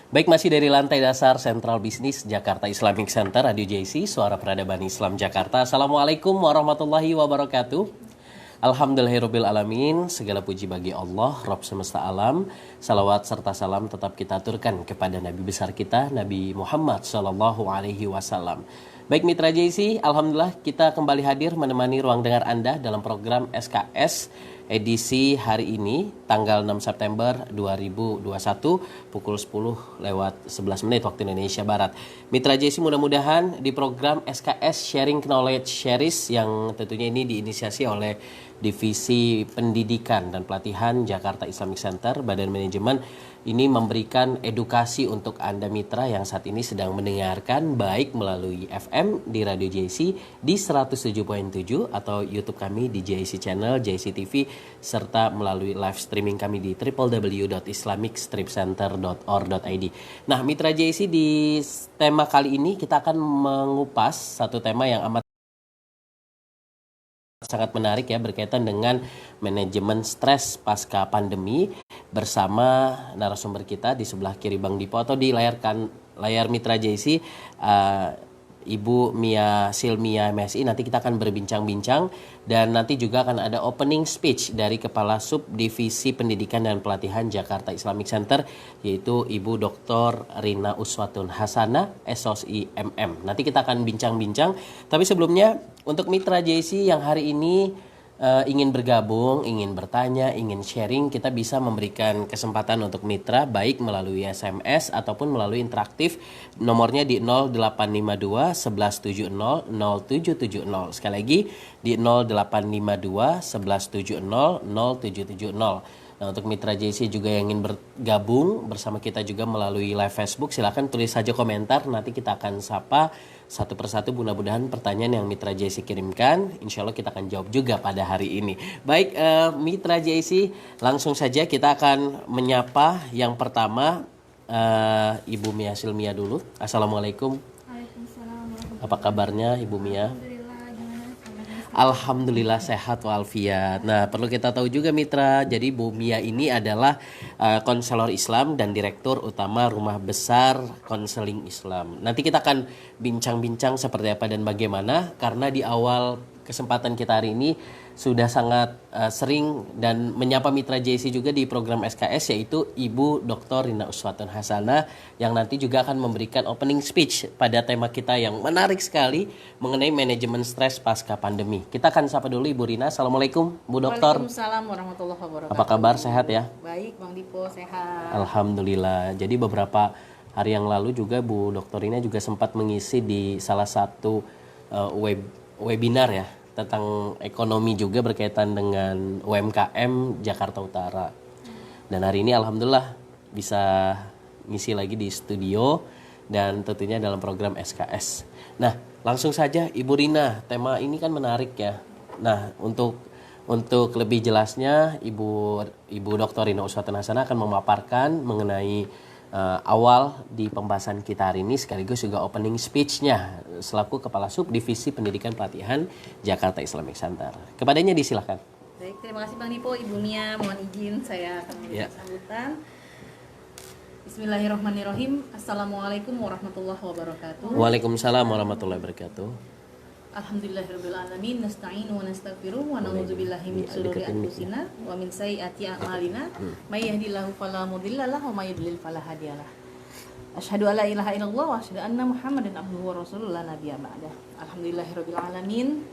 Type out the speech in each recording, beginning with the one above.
Baik, masih dari lantai dasar Sentral Bisnis Jakarta Islamic Center, Radio JC, Suara Peradaban Islam Jakarta. Assalamualaikum warahmatullahi wabarakatuh. Alhamdulillahirrabbilalamin. Segala puji bagi Allah, Rabb semesta alam. Salawat serta salam tetap kita aturkan kepada Nabi besar kita, Nabi Muhammad Sallallahu Alaihi Wasallam. Baik mitra JC, Alhamdulillah kita kembali hadir menemani ruang dengar Anda dalam program SKS edisi hari ini tanggal 6 September 2021 pukul 10:11 waktu Indonesia Barat. Mitra JC, mudah-mudahan di program SKS Sharing Knowledge Series yang tentunya ini diinisiasi oleh Divisi Pendidikan dan Pelatihan Jakarta Islamic Center, Badan Manajemen, ini memberikan edukasi untuk Anda mitra yang saat ini sedang mendengarkan baik melalui FM di Radio JC di 107.7 atau YouTube kami di JC Channel, JC TV, serta melalui live streaming kami di www.islamicstripcenter.or.id. Nah, mitra JC, di tema kali ini kita akan mengupas satu tema yang amat sangat menarik ya, berkaitan dengan manajemen stres pasca pandemi bersama narasumber kita di sebelah kiri Bang Dipo atau di layar mitra JC, Ibu Mia Silmia MSI. Nanti kita akan berbincang-bincang dan nanti juga akan ada opening speech dari Kepala Subdivisi Pendidikan dan Pelatihan Jakarta Islamic Center, yaitu Ibu Dr. Rina Uswatun Hasana, SOSI MM. Nanti kita akan bincang-bincang. Tapi sebelumnya, untuk mitra JC yang hari ini ingin bergabung, ingin bertanya, ingin sharing, kita bisa memberikan kesempatan untuk mitra baik melalui SMS ataupun melalui interaktif. Nomornya di 0852 1170 0770. Sekali lagi di 0852 1170 0770. Nah, untuk mitra JC juga yang ingin bergabung bersama kita juga melalui live Facebook, silakan tulis saja komentar, nanti kita akan sapa satu persatu. Mudah-mudahan pertanyaan yang mitra JC kirimkan, insya Allah kita akan jawab juga pada hari ini. Baik, mitra JC, langsung saja kita akan menyapa yang pertama, Ibu Mia Silmia dulu. Assalamualaikum. Waalaikumsalam. Apa kabarnya Ibu Mia? Alhamdulillah sehat walafiat. Nah, perlu kita tahu juga mitra, jadi Bu Mia ini adalah konselor Islam dan Direktur Utama Rumah Besar Konseling Islam. Nanti kita akan bincang-bincang seperti apa dan bagaimana, karena di awal kesempatan kita hari ini sudah sangat sering dan menyapa mitra JC juga di program SKS, yaitu Ibu Dr. Rina Uswatun Hasana, yang nanti juga akan memberikan opening speech pada tema kita yang menarik sekali mengenai manajemen stres pasca pandemi. Kita akan sapa dulu Ibu Rina. Assalamualaikum Bu Dokter. Waalaikumsalam warahmatullahi wabarakatuh. Apa kabar, sehat ya? Baik Bang Dipo, sehat. Alhamdulillah. Jadi beberapa hari yang lalu juga Bu Dr. Rina juga sempat mengisi di salah satu webinar ya, tentang ekonomi juga berkaitan dengan UMKM Jakarta Utara. Dan hari ini alhamdulillah bisa ngisi lagi di studio dan tentunya dalam program SKS. Nah, langsung saja Ibu Rina, tema ini kan menarik ya. Nah, untuk lebih jelasnya Ibu Dr. Rina Uswatun Hasana akan memaparkan mengenai awal di pembahasan kita hari ini, sekaligus juga opening speech-nya selaku Kepala Subdivisi Pendidikan Pelatihan Jakarta Islamic Center. Kepadanya disilakan. Baik, terima kasih Bang Dipo. Ibu Mia, mohon izin saya akan memberikan sambutan. Bismillahirrahmanirrahim. Assalamualaikum warahmatullahi wabarakatuh. Waalaikumsalam warahmatullahi wabarakatuh. Alhamdulillahirrabbilalamin. Nasta'inu wa nastaghfiruh wa na'udzubillahi min shururi anfusina wa min sayyiati a'malina. May yahdihillahu fala mudhillalah wa may yudlil fala hadiyalah. Asyhadu alla ilaha illallah wa asyhadu anna Muhammadan abduhu wa rasuluhu la nabiyya ba'dah. Alhamdulillahirrabbilalamin.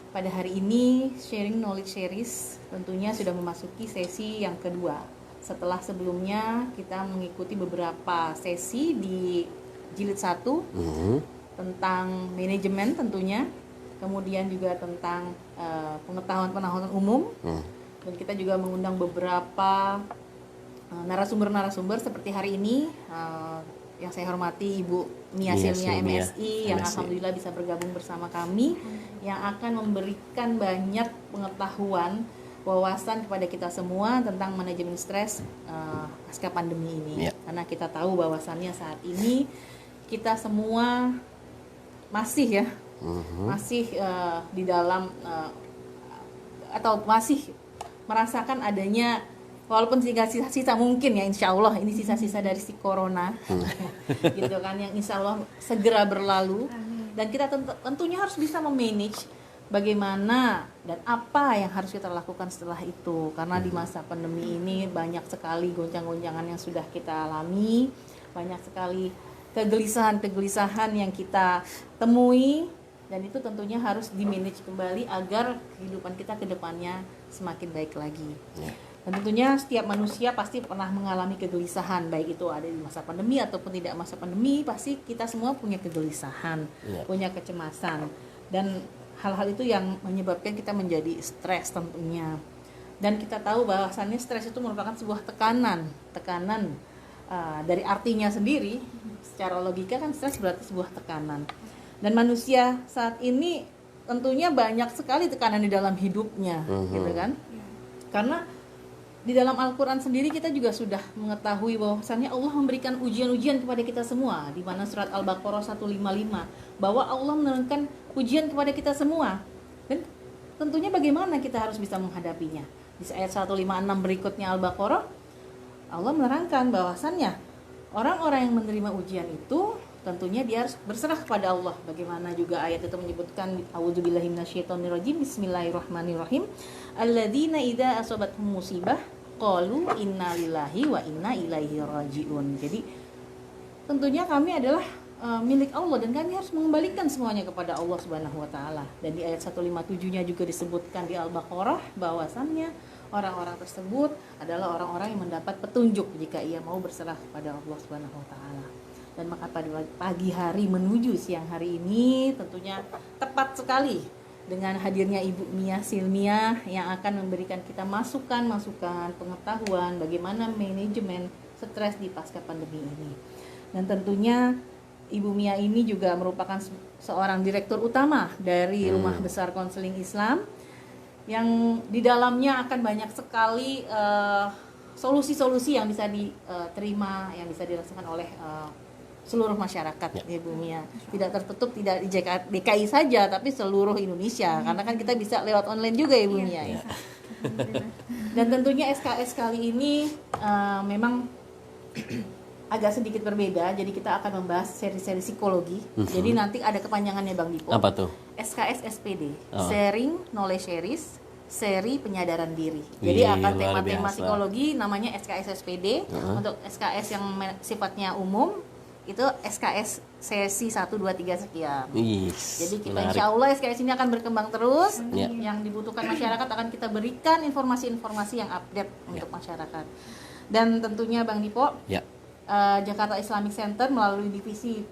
Pada hari ini Sharing Knowledge Series tentunya sudah memasuki sesi yang kedua. Setelah sebelumnya kita mengikuti beberapa sesi di jilid 1 tentang manajemen tentunya, kemudian juga tentang pengetahuan umum, dan kita juga mengundang beberapa narasumber seperti hari ini yang saya hormati Ibu Mia Silmia MSI yang alhamdulillah bisa bergabung bersama kami, yang akan memberikan banyak pengetahuan, wawasan kepada kita semua tentang manajemen stres pasca pandemi ini. Karena kita tahu bahwasannya saat ini kita semua masih di dalam atau masih merasakan adanya walaupun sisa-sisa mungkin ya, insya Allah ini sisa-sisa dari si corona gitu kan, yang insya Allah segera berlalu. Dan kita tentunya harus bisa memanage bagaimana dan apa yang harus kita lakukan setelah itu, karena di masa pandemi ini banyak sekali gonjang-gonjangan yang sudah kita alami, banyak sekali kegelisahan yang kita temui, dan itu tentunya harus di-manage kembali agar kehidupan kita ke depannya semakin baik lagi. Dan tentunya setiap manusia pasti pernah mengalami kegelisahan, baik itu ada di masa pandemi ataupun tidak masa pandemi, pasti kita semua punya kegelisahan, punya kecemasan, dan hal-hal itu yang menyebabkan kita menjadi stres tentunya. Dan kita tahu bahwasannya stres itu merupakan sebuah tekanan dari artinya sendiri, secara logika kan stres berarti sebuah tekanan. Dan manusia saat ini tentunya banyak sekali tekanan di dalam hidupnya, gitu kan? Karena di dalam Al-Quran sendiri kita juga sudah mengetahui bahwasannya Allah memberikan ujian-ujian kepada kita semua, di mana surat Al-Baqarah 155 bahwa Allah menurunkan ujian kepada kita semua, dan tentunya bagaimana kita harus bisa menghadapinya. Di ayat 156 berikutnya Al-Baqarah, Allah menerangkan bahwasannya orang-orang yang menerima ujian itu tentunya dia harus berserah kepada Allah. Bagaimana juga ayat itu menyebutkan, a'udzubillahi minasyaitonirrajim, bismillahirrahmanirrahim, alladzina idza asabathum musibah qalu inna lillahi wa inna ilaihi rajiun. Jadi tentunya kami adalah milik Allah, dan kami harus mengembalikan semuanya kepada Allah Subhanahu wa taala. Dan di ayat 157-nya juga disebutkan di Al-Baqarah bahwasannya orang-orang tersebut adalah orang-orang yang mendapat petunjuk jika ia mau berserah kepada Allah Subhanahu wa taala. Dan maka pada pagi hari menuju siang hari ini tentunya tepat sekali dengan hadirnya Ibu Mia Silmiah yang akan memberikan kita masukan-masukan, pengetahuan bagaimana manajemen stres di pasca pandemi ini. Dan tentunya Ibu Mia ini juga merupakan seorang direktur utama dari Rumah Besar Konseling Islam, yang di dalamnya akan banyak sekali solusi-solusi yang bisa diterima, yang bisa dirasakan oleh seluruh masyarakat, Ibu Mia. Tidak tertutup, tidak di DKI saja, tapi seluruh Indonesia, karena kan kita bisa lewat online juga, Ibu Mia ya. Dan tentunya SKS kali ini memang agak sedikit berbeda, jadi kita akan membahas seri-seri psikologi. Jadi nanti ada kepanjangannya Bang Dipo. Apa tuh? SKS SPD, Sharing Knowledge Series, seri penyadaran diri. Jadi akan tema-tema psikologi namanya SKS SPD. Untuk SKS yang sifatnya umum itu SKS sesi 1, 2, 3 sekian. Jadi kita insya Allah SKS ini akan berkembang terus. Yang dibutuhkan masyarakat akan kita berikan informasi-informasi yang update untuk masyarakat. Dan tentunya Bang Dipo, Jakarta Islamic Center melalui divisi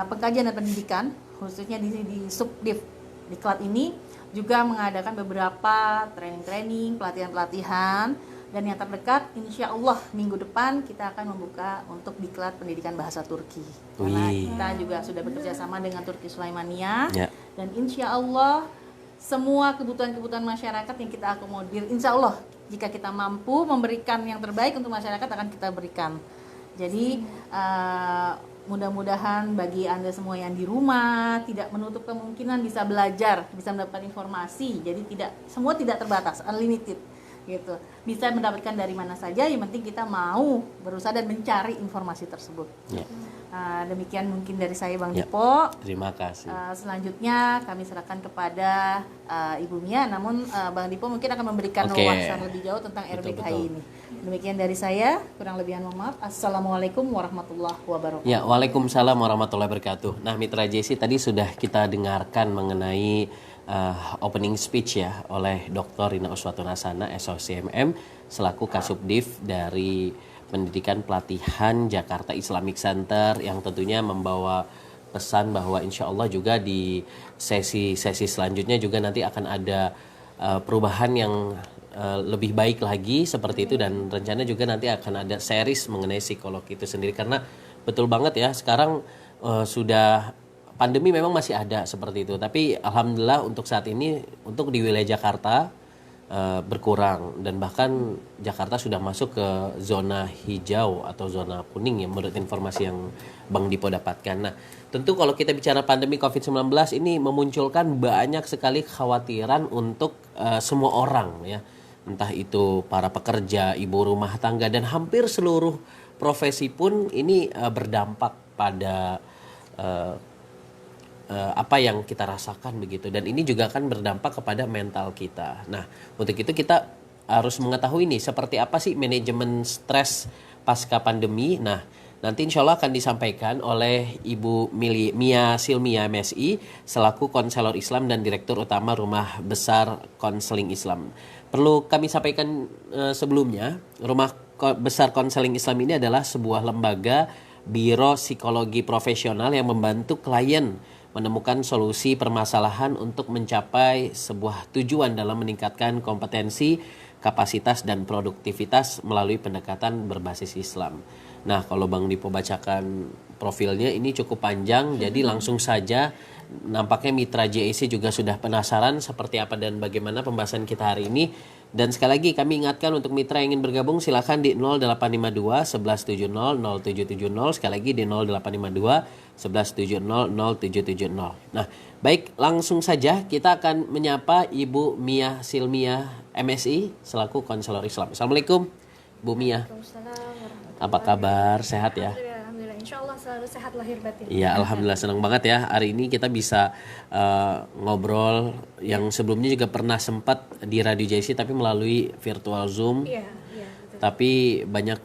pengkajian dan pendidikan, khususnya di Subdiv Diklat ini juga mengadakan beberapa training-training, pelatihan-pelatihan. Dan yang terdekat, insya Allah minggu depan kita akan membuka untuk diklat pendidikan bahasa Turki. Karena kita juga sudah bekerja sama dengan Turki Sulaimania. Dan insya Allah semua kebutuhan-kebutuhan masyarakat yang kita akomodir, insya Allah jika kita mampu memberikan yang terbaik untuk masyarakat akan kita berikan. Jadi mudah-mudahan bagi Anda semua yang di rumah tidak menutup kemungkinan bisa belajar, bisa mendapatkan informasi. Jadi semua tidak terbatas, unlimited gitu. Bisa mendapatkan dari mana saja, yang penting kita mau berusaha dan mencari informasi tersebut. Demikian mungkin dari saya Bang Dipo. Terima kasih. Selanjutnya kami serahkan kepada Ibu Mia, namun Bang Dipo mungkin akan memberikan wawasan lebih jauh tentang RBKI ini. Demikian dari saya, kurang lebihan mohon maaf. Assalamualaikum warahmatullahi wabarakatuh. Ya, waalaikumsalam warahmatullahi wabarakatuh. Nah, Mitra JC tadi sudah kita dengarkan mengenai opening speech ya oleh Dr. Rina Uswatun Hasanah SOCMM selaku Kasubdiv dari Pendidikan Pelatihan Jakarta Islamic Center, yang tentunya membawa pesan bahwa insya Allah juga di sesi-sesi selanjutnya juga nanti akan ada perubahan yang lebih baik lagi seperti itu, dan rencana juga nanti akan ada series mengenai psikologi itu sendiri, karena betul banget ya sekarang sudah pandemi memang masih ada seperti itu, tapi alhamdulillah untuk saat ini untuk di wilayah Jakarta berkurang, dan bahkan Jakarta sudah masuk ke zona hijau atau zona kuning ya menurut informasi yang Bang Dipo dapatkan. Nah, tentu kalau kita bicara pandemi COVID-19 ini memunculkan banyak sekali kekhawatiran untuk semua orang ya. entah itu para pekerja, ibu rumah tangga, dan hampir seluruh profesi pun ini berdampak pada apa yang kita rasakan begitu, dan ini juga akan berdampak kepada mental kita. Nah, untuk itu kita harus mengetahui nih seperti apa sih manajemen stres pasca pandemi. Nah, nanti insya Allah akan disampaikan oleh Ibu Mia Silmia MSI selaku konselor Islam dan Direktur Utama Rumah Besar Konseling Islam. Perlu kami sampaikan sebelumnya, Rumah Besar Konseling Islam ini adalah sebuah lembaga biro psikologi profesional yang membantu klien menemukan solusi permasalahan untuk mencapai sebuah tujuan dalam meningkatkan kompetensi, kapasitas, dan produktivitas melalui pendekatan berbasis Islam. Nah, kalau Bang Dipo bacakan profilnya ini cukup panjang, jadi langsung saja. Nampaknya Mitra JEC juga sudah penasaran seperti apa dan bagaimana pembahasan kita hari ini. Dan sekali lagi kami ingatkan untuk mitra yang ingin bergabung silakan di 0852 1170 0770. Sekali lagi di 0852 1170 0770. Nah, baik, langsung saja kita akan menyapa Ibu Mia Silmia MSI selaku konselor Islam. Assalamualaikum Bu Mia. Apa kabar? Sehat ya? Alhamdulillah, insya Allah selalu sehat lahir batin. Iya, alhamdulillah, senang banget ya hari ini kita bisa ngobrol yang sebelumnya juga pernah sempat di Radio JC tapi melalui virtual Zoom. Iya, betul. Tapi banyak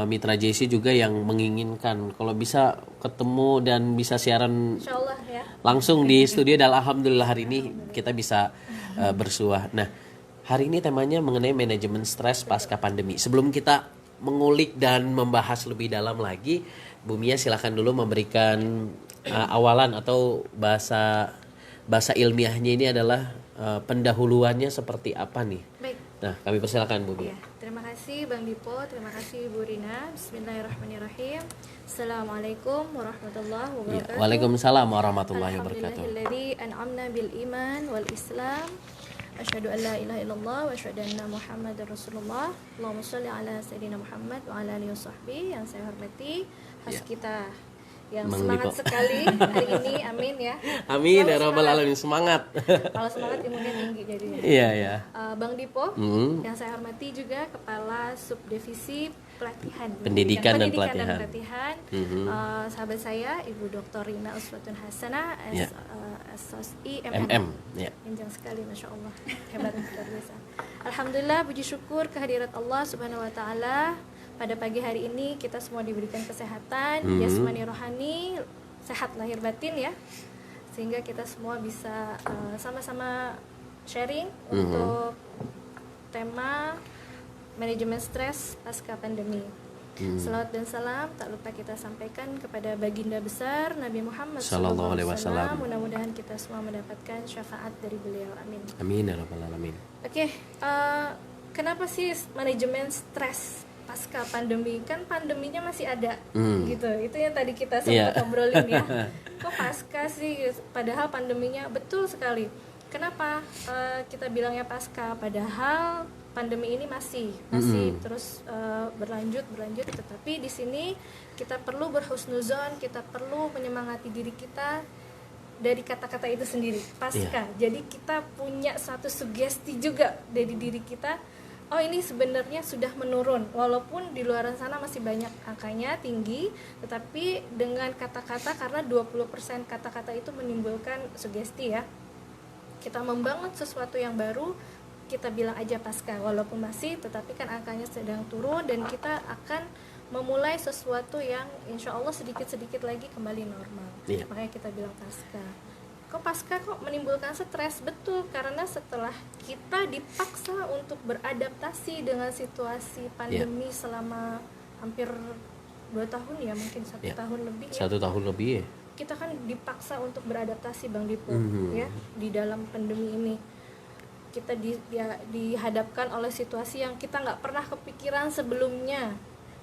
mitra JC juga yang menginginkan kalau bisa ketemu dan bisa siaran Insya Allah ya. langsung di studio, dan alhamdulillah hari ini kita bisa bersuah. Nah, hari ini temanya mengenai manajemen stres pasca pandemi. Sebelum kita mengulik dan membahas lebih dalam lagi, Bu Mia silakan dulu memberikan awalan atau bahasa ilmiahnya ini adalah pendahuluannya seperti apa nih. Baik. Nah, kami persilakan Bu Mia. Ya, terima kasih Bang Dipo, terima kasih Bu Rina. Bismillahirrahmanirrahim. Assalamualaikum warahmatullahi wabarakatuh. Waalaikumsalam warahmatullahi wabarakatuh. Alhamdulillahilladzi an'amna bil iman wal Islam. Asyhadu an la ilaha illallah wa asyhadu anna Muhammadar Rasulullah. Allahumma shalli ala sayyidina Muhammad wa ala alihi washabbi. Yang saya hormati host kita yang Bang semangat Dipo. sekali hari ini, amin ya. Amin ya Selalu rabbal semangat. alamin, semangat. Kalau semangat imunnya tinggi jadinya. Iya ya. Bang Dipo, Hmm. yang saya hormati juga Kepala Subdivisi Pelatihan Pendidikan dan Pelatihan. Pelatihan. Sahabat saya Ibu Dr. Rina Uswatun Hasanah Ya. SOSI MM ya. Panjang sekali, Masya Allah, hebat, luar biasa. Alhamdulillah, puji syukur kehadirat Allah Subhanahu Wa Taala. Pada pagi hari ini kita semua diberikan kesehatan, jasmani rohani, sehat lahir batin ya, sehingga kita semua bisa sama-sama sharing untuk tema manajemen stres pasca pandemi. Salawat dan salam tak lupa kita sampaikan kepada baginda besar Nabi Muhammad Sallallahu alaihi SAW. wasallam. Mudah-mudahan kita semua mendapatkan syafaat dari beliau. Amin. Amin ya rabbal alamin. Oke, kenapa sih manajemen stres pasca pandemi? Kan pandeminya masih ada, gitu. Itu yang tadi kita sempat Iya. ngobrolin ya. Kok pasca sih? Padahal pandeminya betul sekali. Kenapa kita bilangnya pasca? Padahal pandemi ini masih terus berlanjut. Tetapi di sini kita perlu berhusnuzon, kita perlu menyemangati diri kita dari kata-kata itu sendiri, pasca. Jadi kita punya satu sugesti juga dari diri kita, oh ini sebenarnya sudah menurun, walaupun di luar sana masih banyak angkanya tinggi, tetapi dengan kata-kata, karena 20% kata-kata itu menimbulkan sugesti ya, kita membangun sesuatu yang baru, kita bilang aja pasca, walaupun masih, tetapi kan angkanya sedang turun dan kita akan memulai sesuatu yang insya Allah sedikit-sedikit lagi kembali normal. Makanya kita bilang pasca. Kok pasca kok menimbulkan stres? Betul, karena setelah kita dipaksa untuk beradaptasi dengan situasi pandemi selama hampir 2 tahun ya, mungkin 1 tahun lebih ya. 1 tahun lebih ya. Kita kan dipaksa untuk beradaptasi Bang Dipo ya di dalam pandemi ini. Kita dihadapkan oleh situasi yang kita nggak pernah kepikiran sebelumnya.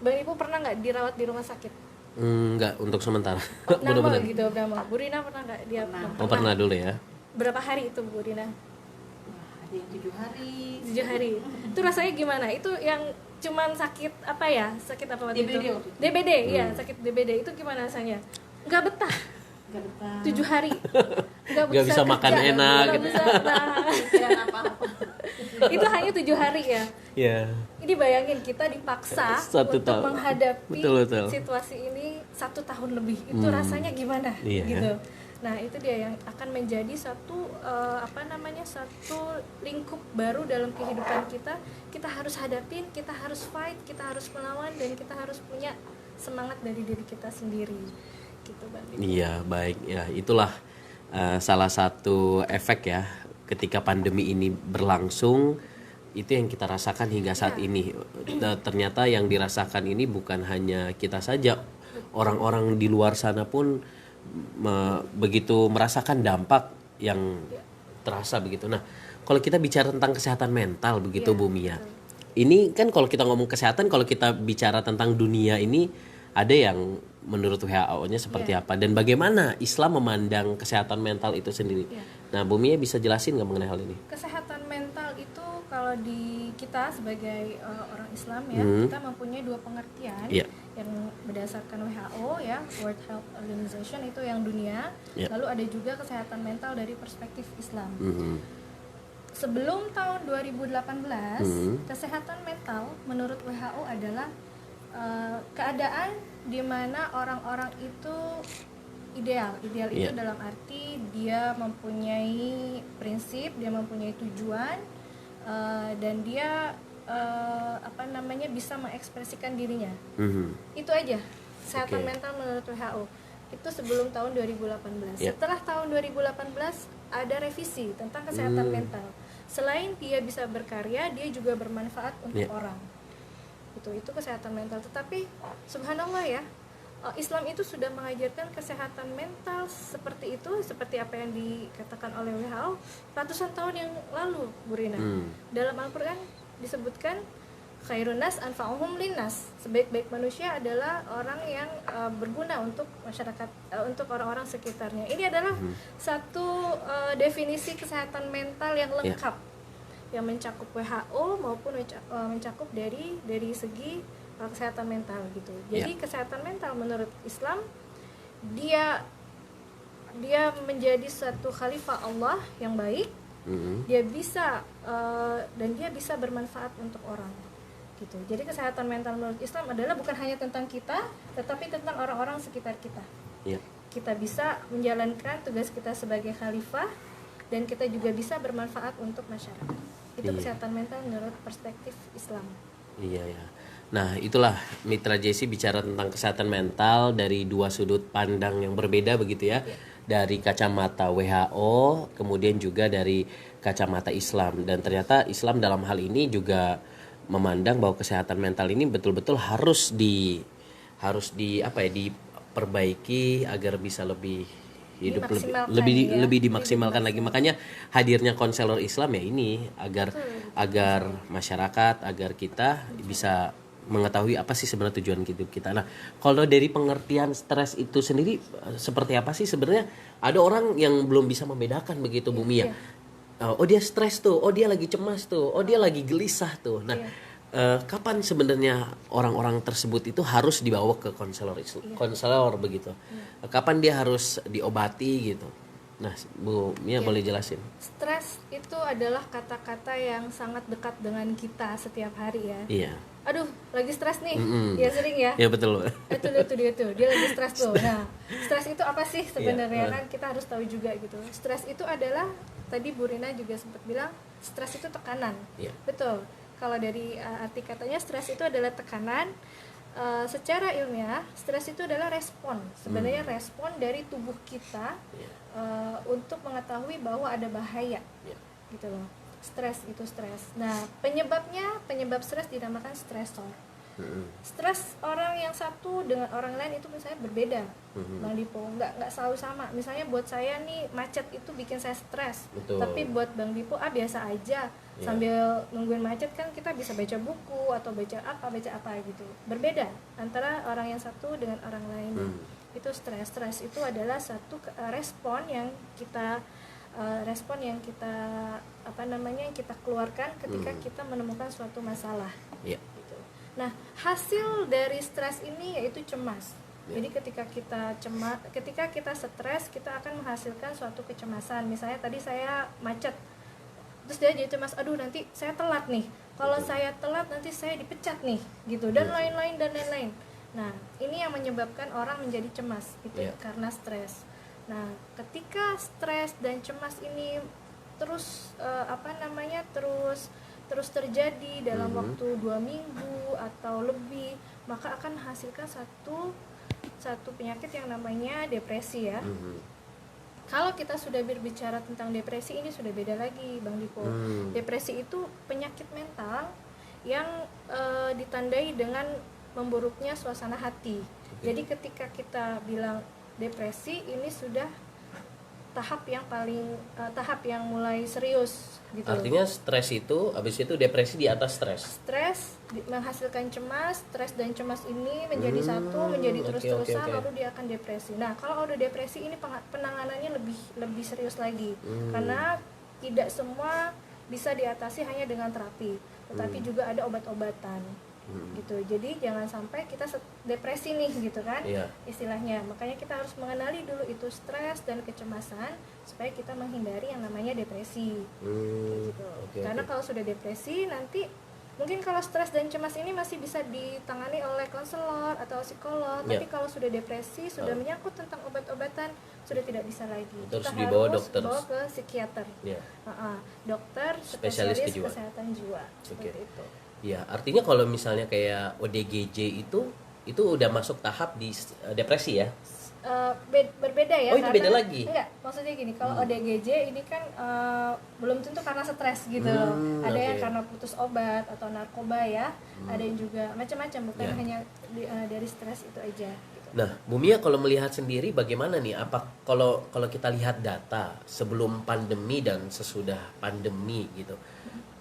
Bang Dipo pernah nggak dirawat di rumah sakit? Enggak, untuk sementara. Nama gitu, nama. Bu Rina pernah nggak? Dia Pernah dulu ya. Berapa hari itu Bu Rina? Ada yang 7 hari. 7 hari. Itu rasanya gimana? Itu yang cuman sakit apa ya? Sakit apa waktu DBD itu? waktu itu. DBD, iya, sakit DBD. Itu gimana rasanya? Nggak betah. ke depan. 7 hari Nggak bisa makan kerja, enak nggak gitu. bisa, nah, Pikiran apa-apa. itu hanya 7 hari ya. Ya. Ini bayangin kita dipaksa 1 untuk tahun. menghadapi Betul. situasi ini 1 tahun lebih. Itu rasanya gimana Iya. gitu. Nah, itu dia yang akan menjadi satu satu lingkup baru dalam kehidupan kita. Kita harus hadapin, kita harus fight, kita harus melawan, dan kita harus punya semangat dari diri kita sendiri. Gitu, Bang. Iya, baik ya. Itulah salah satu efek ya ketika pandemi ini berlangsung, itu yang kita rasakan hingga saat ini. Ternyata yang dirasakan ini bukan hanya kita saja, orang-orang di luar sana pun begitu merasakan dampak yang terasa begitu. Nah, kalau kita bicara tentang kesehatan mental begitu Bu Mia. Ini kan kalau kita ngomong kesehatan, kalau kita bicara tentang dunia ini, ada yang menurut WHO-nya seperti apa dan bagaimana Islam memandang kesehatan mental itu sendiri. Nah, Bu Mia bisa jelasin nggak mengenai hal ini? Kesehatan mental itu kalau di kita sebagai orang Islam ya, kita mempunyai 2 pengertian yang berdasarkan WHO ya, World Health Organization itu yang dunia. Lalu ada juga kesehatan mental dari perspektif Islam. Sebelum tahun 2018, kesehatan mental menurut WHO adalah keadaan di mana orang-orang itu ideal itu dalam arti dia mempunyai prinsip, dia mempunyai tujuan, dan dia bisa mengekspresikan dirinya. Itu aja kesehatan mental menurut WHO. Itu sebelum tahun 2018. Setelah tahun 2018 ada revisi tentang kesehatan mental. Selain dia bisa berkarya, dia juga bermanfaat untuk orang. Itu kesehatan mental. Tetapi subhanallah ya, Islam itu sudah mengajarkan kesehatan mental seperti itu, seperti apa yang dikatakan oleh WHO ratusan tahun yang lalu, Bu Rina. Dalam Al-Quran disebutkan khairun nas anfa'uhum linnas, sebaik-baik manusia adalah orang yang berguna untuk masyarakat, untuk orang-orang sekitarnya. Ini adalah satu definisi kesehatan mental yang lengkap, yang mencakup WHO maupun mencakup dari segi kesehatan mental gitu. Jadi kesehatan mental menurut Islam dia menjadi satu khalifah Allah yang baik. Dia bisa dan dia bisa bermanfaat untuk orang gitu. Jadi kesehatan mental menurut Islam adalah bukan hanya tentang kita, tetapi tentang orang-orang sekitar kita. Kita bisa menjalankan tugas kita sebagai khalifah, dan kita juga bisa bermanfaat untuk masyarakat. Itu kesehatan mental menurut perspektif Islam. Iya. Nah, itulah Mitra JC bicara tentang kesehatan mental dari 2 sudut pandang yang berbeda begitu ya. Dari kacamata WHO, kemudian juga dari kacamata Islam. Dan ternyata Islam dalam hal ini juga memandang bahwa kesehatan mental ini betul-betul harus diperbaiki agar bisa lebih hidup lebih dimaksimalkan lagi. Makanya hadirnya konselor Islam ya ini agar masyarakat, agar kita bisa mengetahui apa sih sebenarnya tujuan hidup kita. Nah, kalau dari pengertian stres itu sendiri seperti apa sih sebenarnya? Ada orang yang belum bisa membedakan begitu Bu Mia. Oh dia stres tuh, oh dia lagi cemas tuh, oh dia lagi gelisah tuh. Nah, kapan sebenarnya orang-orang tersebut itu harus dibawa ke konselor begitu? Kapan dia harus diobati gitu? Nah, Bu Mia boleh jelasin? Stres itu adalah kata-kata yang sangat dekat dengan kita setiap hari ya. Iya. Aduh, lagi stres nih. Ya sering ya. Iya betul. Itu dia tuh. Dia lagi stres tuh. Nah, stres itu apa sih sebenarnya? Kan kita harus tahu juga gitu. Stres itu adalah, tadi Bu Rina juga sempat bilang, stres itu tekanan. Betul. Kalau dari arti katanya, stres itu adalah tekanan. Secara ilmiah, stres itu adalah respon. Sebenarnya respon dari tubuh kita untuk mengetahui bahwa ada bahaya. Gitu loh. Stres itu stres. Nah, penyebab stres dinamakan stresor. Stres orang yang satu dengan orang lain itu misalnya berbeda, Bang Dipo, nggak selalu sama. Misalnya buat saya nih macet itu bikin saya stres, tapi buat Bang Dipo biasa aja. Sambil nungguin macet kan kita bisa baca buku atau baca apa gitu. Berbeda antara orang yang satu dengan orang lain. Itu stres itu adalah satu respon yang kita kita keluarkan ketika kita menemukan suatu masalah. Gitu. Nah, hasil dari stres ini yaitu cemas. Jadi ketika kita stres, kita akan menghasilkan suatu kecemasan. Misalnya tadi saya macet, terus dia jadi cemas, aduh nanti saya telat nih, kalau saya telat nanti saya dipecat nih, gitu, dan lain-lain. Nah, ini yang menyebabkan orang menjadi cemas, itu karena stres. Nah, ketika stres dan cemas ini terus terus terjadi dalam waktu 2 minggu atau lebih, maka akan menghasilkan satu penyakit yang namanya depresi ya. Kalau kita sudah berbicara tentang depresi, ini sudah beda lagi Bang Dipo. Depresi itu penyakit mental yang ditandai dengan memburuknya suasana hati. Jadi ketika kita bilang depresi, ini sudah tahap yang mulai serius gitu. Artinya stres itu, habis itu depresi di atas stres. Stres menghasilkan cemas, stres dan cemas ini menjadi satu, menjadi terus-terusan, lalu dia akan depresi. Nah, kalau udah depresi ini penanganannya lebih serius lagi, karena tidak semua bisa diatasi hanya dengan terapi, tetapi juga ada obat-obatan. Gitu. Jadi jangan sampai kita depresi nih gitu kan, istilahnya. Makanya kita harus mengenali dulu itu stres dan kecemasan supaya kita menghindari yang namanya depresi. Gitu. Karena kalau sudah depresi, nanti mungkin kalau stres dan cemas ini masih bisa ditangani oleh konselor atau psikolog, tapi kalau sudah depresi, sudah menyangkut tentang obat-obatan, sudah tidak bisa lagi. Terus kita dibawa harus dokter. bawa ke psikiater, dokter spesialis kesehatan jiwa, seperti itu. Ya, artinya kalau misalnya kayak ODGJ itu udah masuk tahap di depresi ya? Berbeda ya. Oh, itu beda lagi? Enggak, maksudnya gini, kalau ODGJ ini kan belum tentu karena stres gitu loh. Ada yang karena putus obat atau narkoba ya. Ada yang juga macam-macam, bukan hanya dari stres itu aja gitu. Nah, Bu Mia kalau melihat sendiri bagaimana nih? Apa kalau kita lihat data sebelum pandemi dan sesudah pandemi gitu,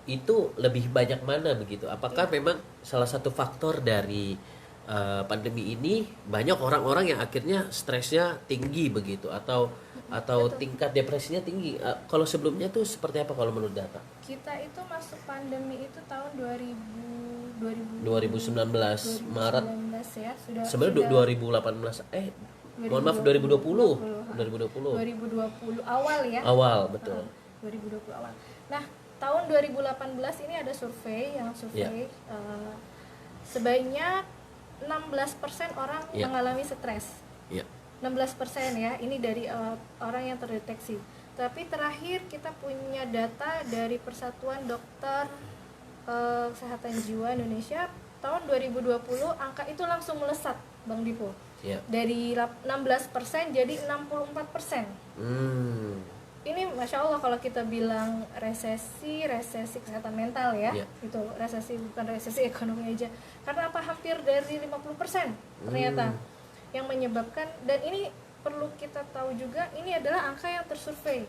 itu lebih banyak mana begitu? Apakah memang salah satu faktor dari pandemi ini banyak orang-orang yang akhirnya stresnya tinggi begitu, atau tingkat depresinya tinggi? Kalau sebelumnya tuh seperti apa kalau menurut data? Kita itu masuk pandemi itu tahun 2019 Maret ya, sebenarnya 2018 mohon maaf 2020 awal ya. Awal, betul. 2020 awal. Nah, tahun 2018 ini ada survei sebanyak 16% orang mengalami stres. 16% ya, ini dari orang yang terdeteksi. Tapi terakhir kita punya data dari Persatuan Dokter Kesehatan Jiwa Indonesia tahun 2020, angka itu langsung melesat Bang Dipo. Dari 16% jadi 64%. Ini Masya Allah kalau kita bilang resesi kesehatan mental ya, itu resesi, bukan resesi ekonomi aja. Karena apa, hampir dari 50% ternyata yang menyebabkan. Dan ini perlu kita tahu juga, ini adalah angka yang tersurvei.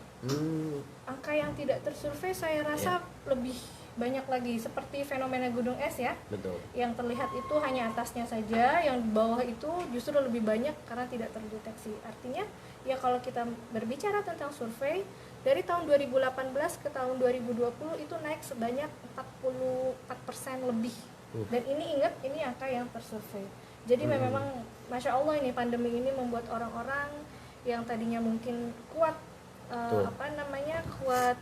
Angka yang tidak tersurvei saya rasa lebih banyak lagi, seperti fenomena gunung es ya. Betul. Yang terlihat itu hanya atasnya saja, yang bawah itu justru lebih banyak karena tidak terdeteksi. Artinya ya kalau kita berbicara tentang survei, dari tahun 2018 ke tahun 2020 itu naik sebanyak 44% lebih. Dan ini ingat, ini angka yang tersurvei. Jadi memang Masya Allah ini pandemi ini membuat orang-orang yang tadinya mungkin kuat kuat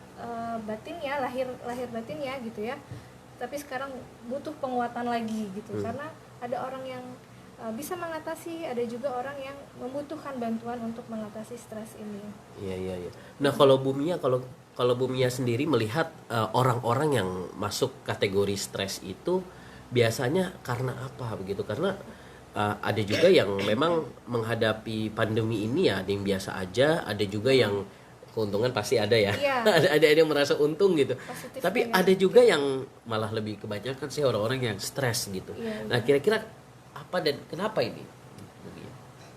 batin ya, lahir batin ya gitu ya, tapi sekarang butuh penguatan lagi gitu. Karena ada orang yang bisa mengatasi, ada juga orang yang membutuhkan bantuan untuk mengatasi stres ini. Iya. Nah, kalau Bu Mia sendiri melihat orang-orang yang masuk kategori stres itu biasanya karena apa begitu? Karena ada juga yang memang menghadapi pandemi ini ya, ada yang biasa aja, ada juga yang keuntungan pasti ada ya. ada yang merasa untung gitu. Positif. Tapi ada juga yang malah lebih kebanyakan sih orang-orang yang stres gitu. Nah, kira-kira apa dan kenapa ini?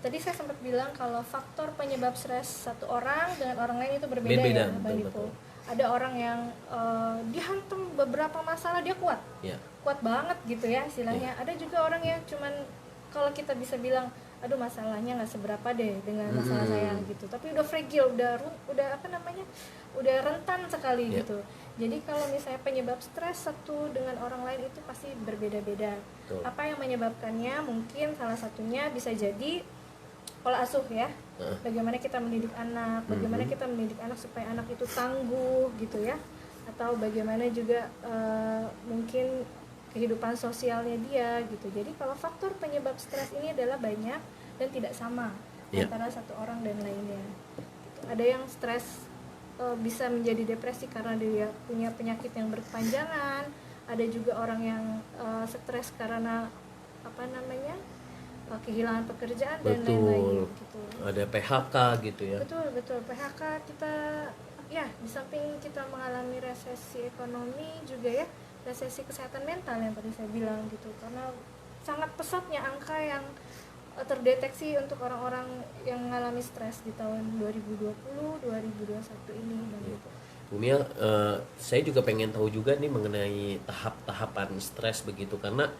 Tadi saya sempat bilang kalau faktor penyebab stres satu orang dengan orang lain itu berbeda ya, Bang Dipo. Ada orang yang dihantam beberapa masalah dia kuat banget gitu ya istilahnya. Ada juga orang yang cuman, kalau kita bisa bilang aduh masalahnya nggak seberapa deh dengan masalah saya gitu, tapi udah fragile, udah apa namanya, udah rentan sekali gitu. Jadi kalau misalnya penyebab stres satu dengan orang lain itu pasti berbeda-beda. Apa yang menyebabkannya? Mungkin salah satunya bisa jadi pola asuh ya. Bagaimana kita mendidik anak, bagaimana kita mendidik anak supaya anak itu tangguh gitu ya. Atau bagaimana juga mungkin kehidupan sosialnya dia gitu. Jadi kalau faktor penyebab stres ini adalah banyak dan tidak sama antara satu orang dan lainnya gitu. Ada yang stres bisa menjadi depresi karena dia punya penyakit yang berkepanjangan. Ada juga orang yang stres karena apa namanya, kehilangan pekerjaan dan lain-lain gitu. Ada PHK gitu ya. Betul PHK kita ya, di samping kita mengalami resesi ekonomi juga ya, resesi kesehatan mental yang tadi saya bilang gitu, karena sangat pesatnya angka yang terdeteksi untuk orang-orang yang mengalami stres di tahun 2020-2021 ini gitu. Bu Mia, saya juga pengen tahu juga nih mengenai tahap-tahapan stres begitu, karena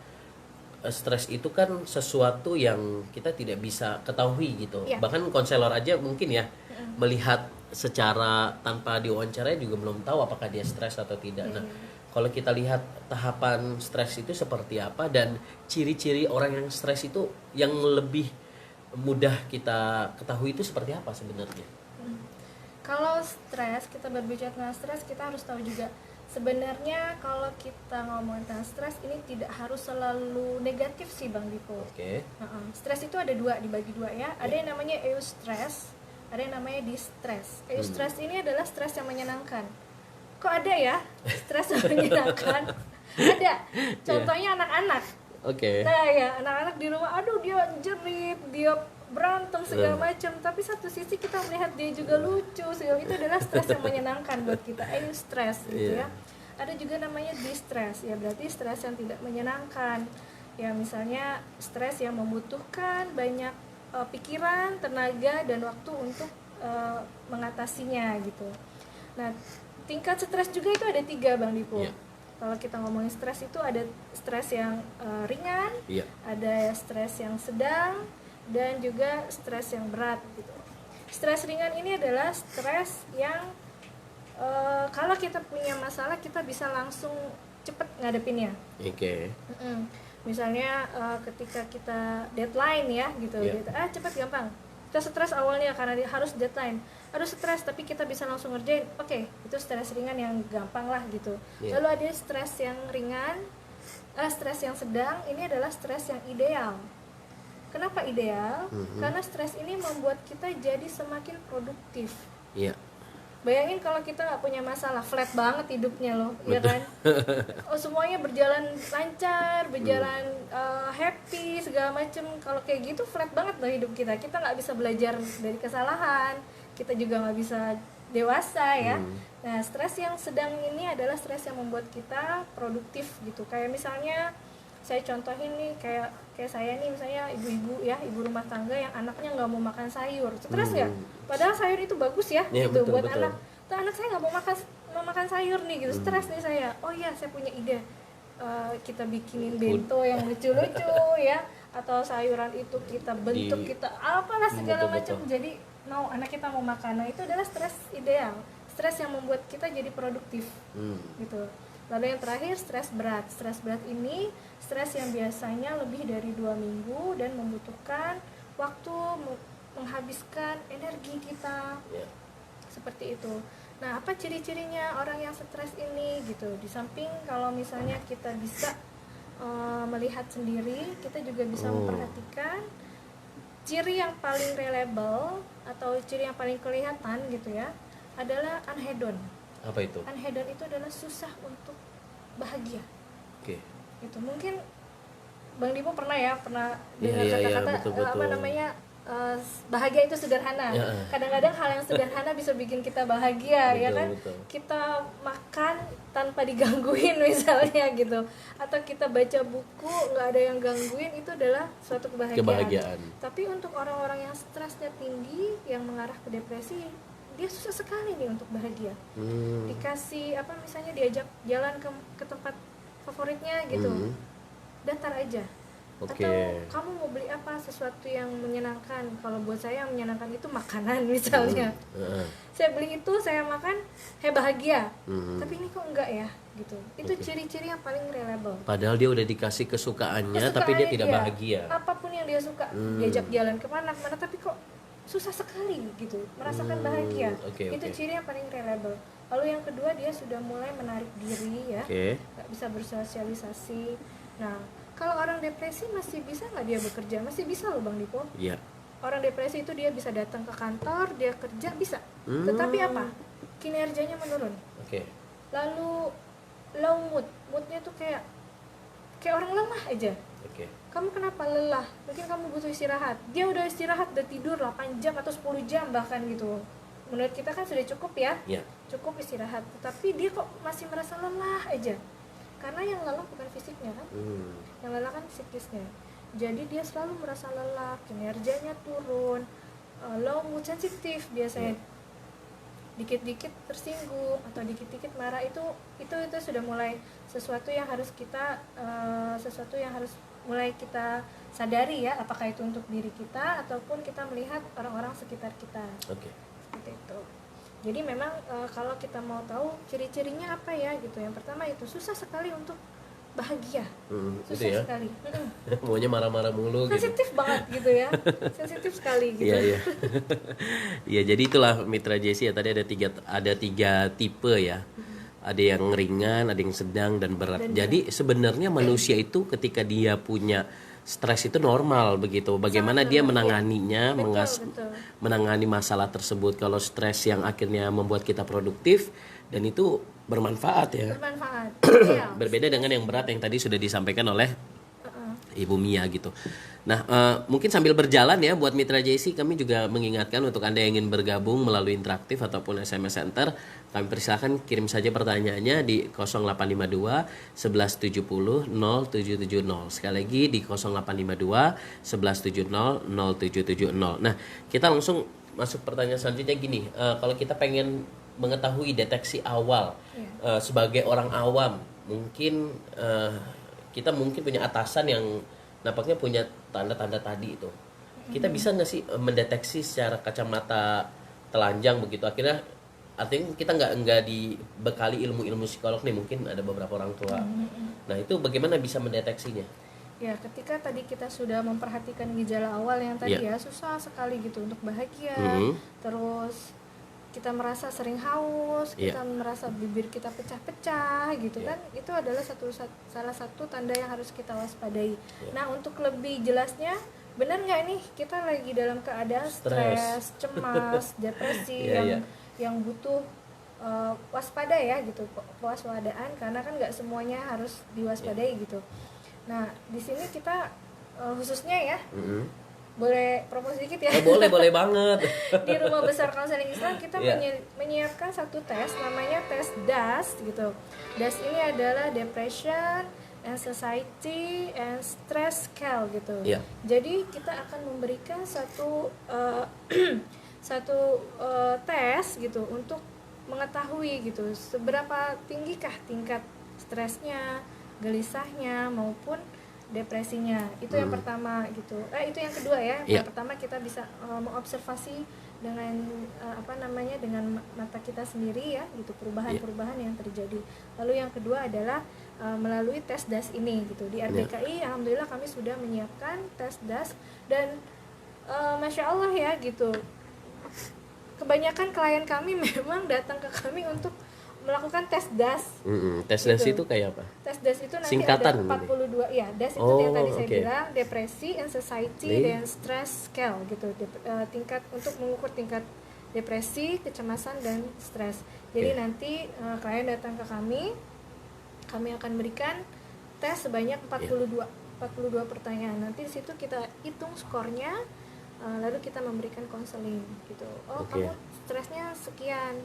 stres itu kan sesuatu yang kita tidak bisa ketahui gitu. Bahkan konselor aja mungkin ya melihat secara tanpa diwawancara juga belum tahu apakah dia stres atau tidak. Nah, kalau kita lihat tahapan stres itu seperti apa dan ciri-ciri orang yang stres itu yang lebih mudah kita ketahui itu seperti apa sebenarnya? Kalau stres, kita berbicara tentang stres, kita harus tahu juga sebenarnya kalau kita ngomongin tentang stres ini tidak harus selalu negatif sih Bang Dipo. Stres itu ada dua, dibagi dua ya. Ada yang namanya eustress, ada yang namanya distress. Eustress ini adalah stres yang menyenangkan. Kok ada ya stres yang menyenangkan? Ada. Contohnya anak-anak. Nah ya, anak-anak di rumah, aduh dia jerit, dia berantem segala macam, tapi satu sisi kita melihat dia juga lucu, itu adalah stres yang menyenangkan buat kita, eustress gitu ya. Ada juga namanya distress, ya berarti stres yang tidak menyenangkan, ya misalnya stres yang membutuhkan banyak pikiran, tenaga dan waktu untuk mengatasinya gitu. Nah, tingkat stres juga itu ada 3 Bang Dipo. Kalau kita ngomongin stres itu ada stres yang ringan, ada stres yang sedang, dan juga stres yang berat gitu. Stres ringan ini adalah stres yang kalau kita punya masalah kita bisa langsung cepet ngadepinnya. Misalnya ketika kita deadline ya gitu, cepet gampang. Kita stres awalnya karena harus deadline, harus stres tapi kita bisa langsung ngerjain. Itu stres ringan yang gampang lah gitu. Lalu ada stres yang ringan, stres yang sedang, ini adalah stres yang ideal. Kenapa ideal? Karena stres ini membuat kita jadi semakin produktif. Bayangin kalau kita nggak punya masalah, flat banget hidupnya loh, ya kan? Semuanya berjalan lancar, berjalan happy segala macem. Kalau kayak gitu flat banget loh hidup kita. Kita nggak bisa belajar dari kesalahan, kita juga nggak bisa dewasa ya. Nah, stres yang sedang ini adalah stres yang membuat kita produktif gitu. Kayak misalnya saya contohin nih, kayak saya nih misalnya ibu-ibu ya, ibu rumah tangga yang anaknya nggak mau makan sayur, stres ya. Padahal sayur itu bagus ya, gitu buat anak. Tuh anak saya nggak mau makan sayur nih, gitu stres nih saya. Oh iya, saya punya ide. Kita bikinin bento yang lucu-lucu ya, atau sayuran itu kita bentuk, kita apalah segala macam. Jadi anak kita mau makan. Nah, itu adalah stres ideal, stres yang membuat kita jadi produktif, gitu. Lalu yang terakhir stres berat. Stres berat ini stres yang biasanya lebih dari 2 minggu dan membutuhkan waktu, menghabiskan energi kita, seperti itu. Nah, apa ciri-cirinya orang yang stres ini gitu? Di samping kalau misalnya kita bisa melihat sendiri, kita juga bisa memperhatikan ciri yang paling reliable atau ciri yang paling kelihatan gitu ya, adalah anhedon. Apa itu? Anhedon itu adalah susah untuk bahagia. Itu mungkin Bang Dipo pernah dengar kata-kata apa namanya, bahagia itu sederhana. Kadang-kadang hal yang sederhana bisa bikin kita bahagia, ya kan? Kita makan tanpa digangguin misalnya gitu, atau kita baca buku nggak ada yang gangguin, itu adalah suatu kebahagiaan. Tapi untuk orang-orang yang stresnya tinggi, yang mengarah ke depresi, dia susah sekali nih untuk bahagia. Dikasih misalnya diajak jalan ke tempat favoritnya gitu, datar aja. Oke. Atau kamu mau beli apa, sesuatu yang menyenangkan. Kalau buat saya yang menyenangkan itu makanan misalnya. Saya beli itu, saya makan, saya bahagia. Tapi ini kok enggak ya, gitu. Itu ciri-ciri yang paling reliable. Padahal dia udah dikasih kesukaannya tapi dia tidak bahagia. Apapun yang dia suka, diajak jalan kemana, tapi kok susah sekali gitu, merasakan bahagia. Itu ciri yang paling reliable. Lalu yang kedua, dia sudah mulai menarik diri ya, nggak bisa bersosialisasi. Nah, kalau orang depresi masih bisa nggak dia bekerja? Masih bisa loh Bang Dipo. Iya. Orang depresi itu dia bisa datang ke kantor, dia kerja bisa. Tetapi apa? Kinerjanya menurun. Lalu low moodnya tuh kayak orang lemah aja. Kamu kenapa lelah? Mungkin kamu butuh istirahat. Dia udah istirahat, udah tidur 8 jam atau 10 jam bahkan gitu. Menurut kita kan sudah cukup ya, cukup istirahat. Tetapi dia kok masih merasa lelah aja. Karena yang lelah bukan fisiknya kan, yang lelah kan psikisnya. Jadi dia selalu merasa lelah, kinerjanya turun, low mood, sensitif biasanya. Dikit-dikit tersinggung atau dikit-dikit marah, itu sudah mulai sesuatu yang harus kita mulai kita sadari ya, apakah itu untuk diri kita ataupun kita melihat orang-orang sekitar kita. Seperti itu. Jadi memang kalau kita mau tahu ciri-cirinya apa ya gitu, yang pertama itu susah sekali untuk bahagia, susah itu ya? sekali. Maunya marah-marah mulu. Sensitif banget gitu ya, sensitif sekali gitu. Iya. Iya, jadi itulah Mitra JC ya, tadi ada tiga tipe ya. Ada yang ringan, ada yang sedang dan berat. Jadi sebenarnya manusia itu ketika dia punya stres itu normal begitu. Bagaimana dia menanganinya, Betul. menangani masalah tersebut. Kalau stres yang akhirnya membuat kita produktif dan itu bermanfaat ya. Bermanfaat. Berbeda dengan yang berat yang tadi sudah disampaikan oleh Ibu Mia gitu. Nah, mungkin sambil berjalan ya buat Mitra JC, kami juga mengingatkan untuk Anda yang ingin bergabung melalui interaktif ataupun SMS Center, kami persilakan kirim saja pertanyaannya di 0852 1170 0770. Sekali lagi di 0852 1170 0770. Nah, kita langsung masuk pertanyaan selanjutnya gini. Kalau kita pengen mengetahui deteksi awal sebagai orang awam, mungkin kita mungkin punya atasan yang nampaknya punya tanda-tanda tadi itu. Kita bisa nggak sih mendeteksi secara kacamata telanjang begitu? Artinya kita nggak dibekali ilmu psikolog nih, mungkin ada beberapa orang tua. Nah, itu bagaimana bisa mendeteksinya? Ya, ketika tadi kita sudah memperhatikan gejala awal yang tadi ya, susah sekali gitu untuk bahagia. Terus kita merasa sering haus, kita merasa bibir kita pecah-pecah gitu kan, itu adalah salah satu tanda yang harus kita waspadai. Nah, untuk lebih jelasnya, benar nggak nih kita lagi dalam keadaan stres, cemas, depresi yang butuh waspada ya gitu, kewaspadaan, karena kan nggak semuanya harus diwaspadai gitu. Nah, di sini kita khususnya ya, boleh promosi dikit ya? Boleh banget. Di Rumah Besar Konseling Islam kita menyiapkan satu tes, namanya tes DAS gitu. DAS ini adalah Depression, Anxiety, and Stress Scale gitu. Jadi kita akan memberikan satu tes gitu untuk mengetahui gitu seberapa tinggikah tingkat stresnya, gelisahnya maupun depresinya. Itu yang pertama gitu. Itu yang kedua ya. Yang pertama kita bisa mengobservasi dengan dengan mata kita sendiri ya gitu, perubahan-perubahan yang terjadi. Lalu yang kedua adalah melalui tes DAS ini gitu. Di RBKI alhamdulillah kami sudah menyiapkan tes DAS dan Masya Allah ya gitu. Kebanyakan klien kami memang datang ke kami untuk melakukan tes DAS. Tes DAS itu kayak apa? Tes DAS itu nanti singkatan ada 42 ya. DAS itu yang tadi saya bilang, depresi, anxiety, dan stress scale gitu. Tingkat untuk mengukur tingkat depresi, kecemasan dan stres. Jadi nanti klien datang ke kami akan berikan tes sebanyak 42 pertanyaan. Nanti di situ kita hitung skornya, lalu kita memberikan konseling gitu. Kamu stresnya sekian,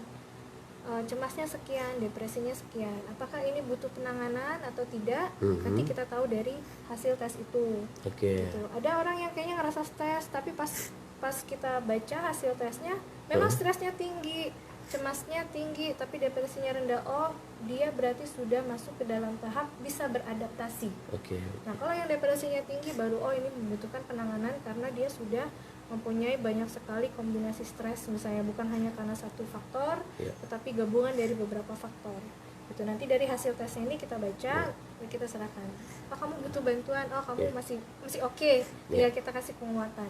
cemasnya sekian, depresinya sekian. Apakah ini butuh penanganan atau tidak? Nanti kita tahu dari hasil tes itu. Gitu. Ada orang yang kayaknya ngerasa stres, tapi pas kita baca hasil tesnya, memang stresnya tinggi. cemasnya tinggi tapi depresinya rendah, oh dia berarti sudah masuk ke dalam tahap bisa beradaptasi. Oke. Nah kalau yang depresinya tinggi baru oh ini membutuhkan penanganan karena dia sudah mempunyai banyak sekali kombinasi stres, misalnya bukan hanya karena satu faktor, tetapi gabungan dari beberapa faktor. Itu nanti dari hasil tesnya ini kita baca, kita serahkan. Oh kamu butuh bantuan, oh kamu masih oke, tinggal kita kasih penguatan.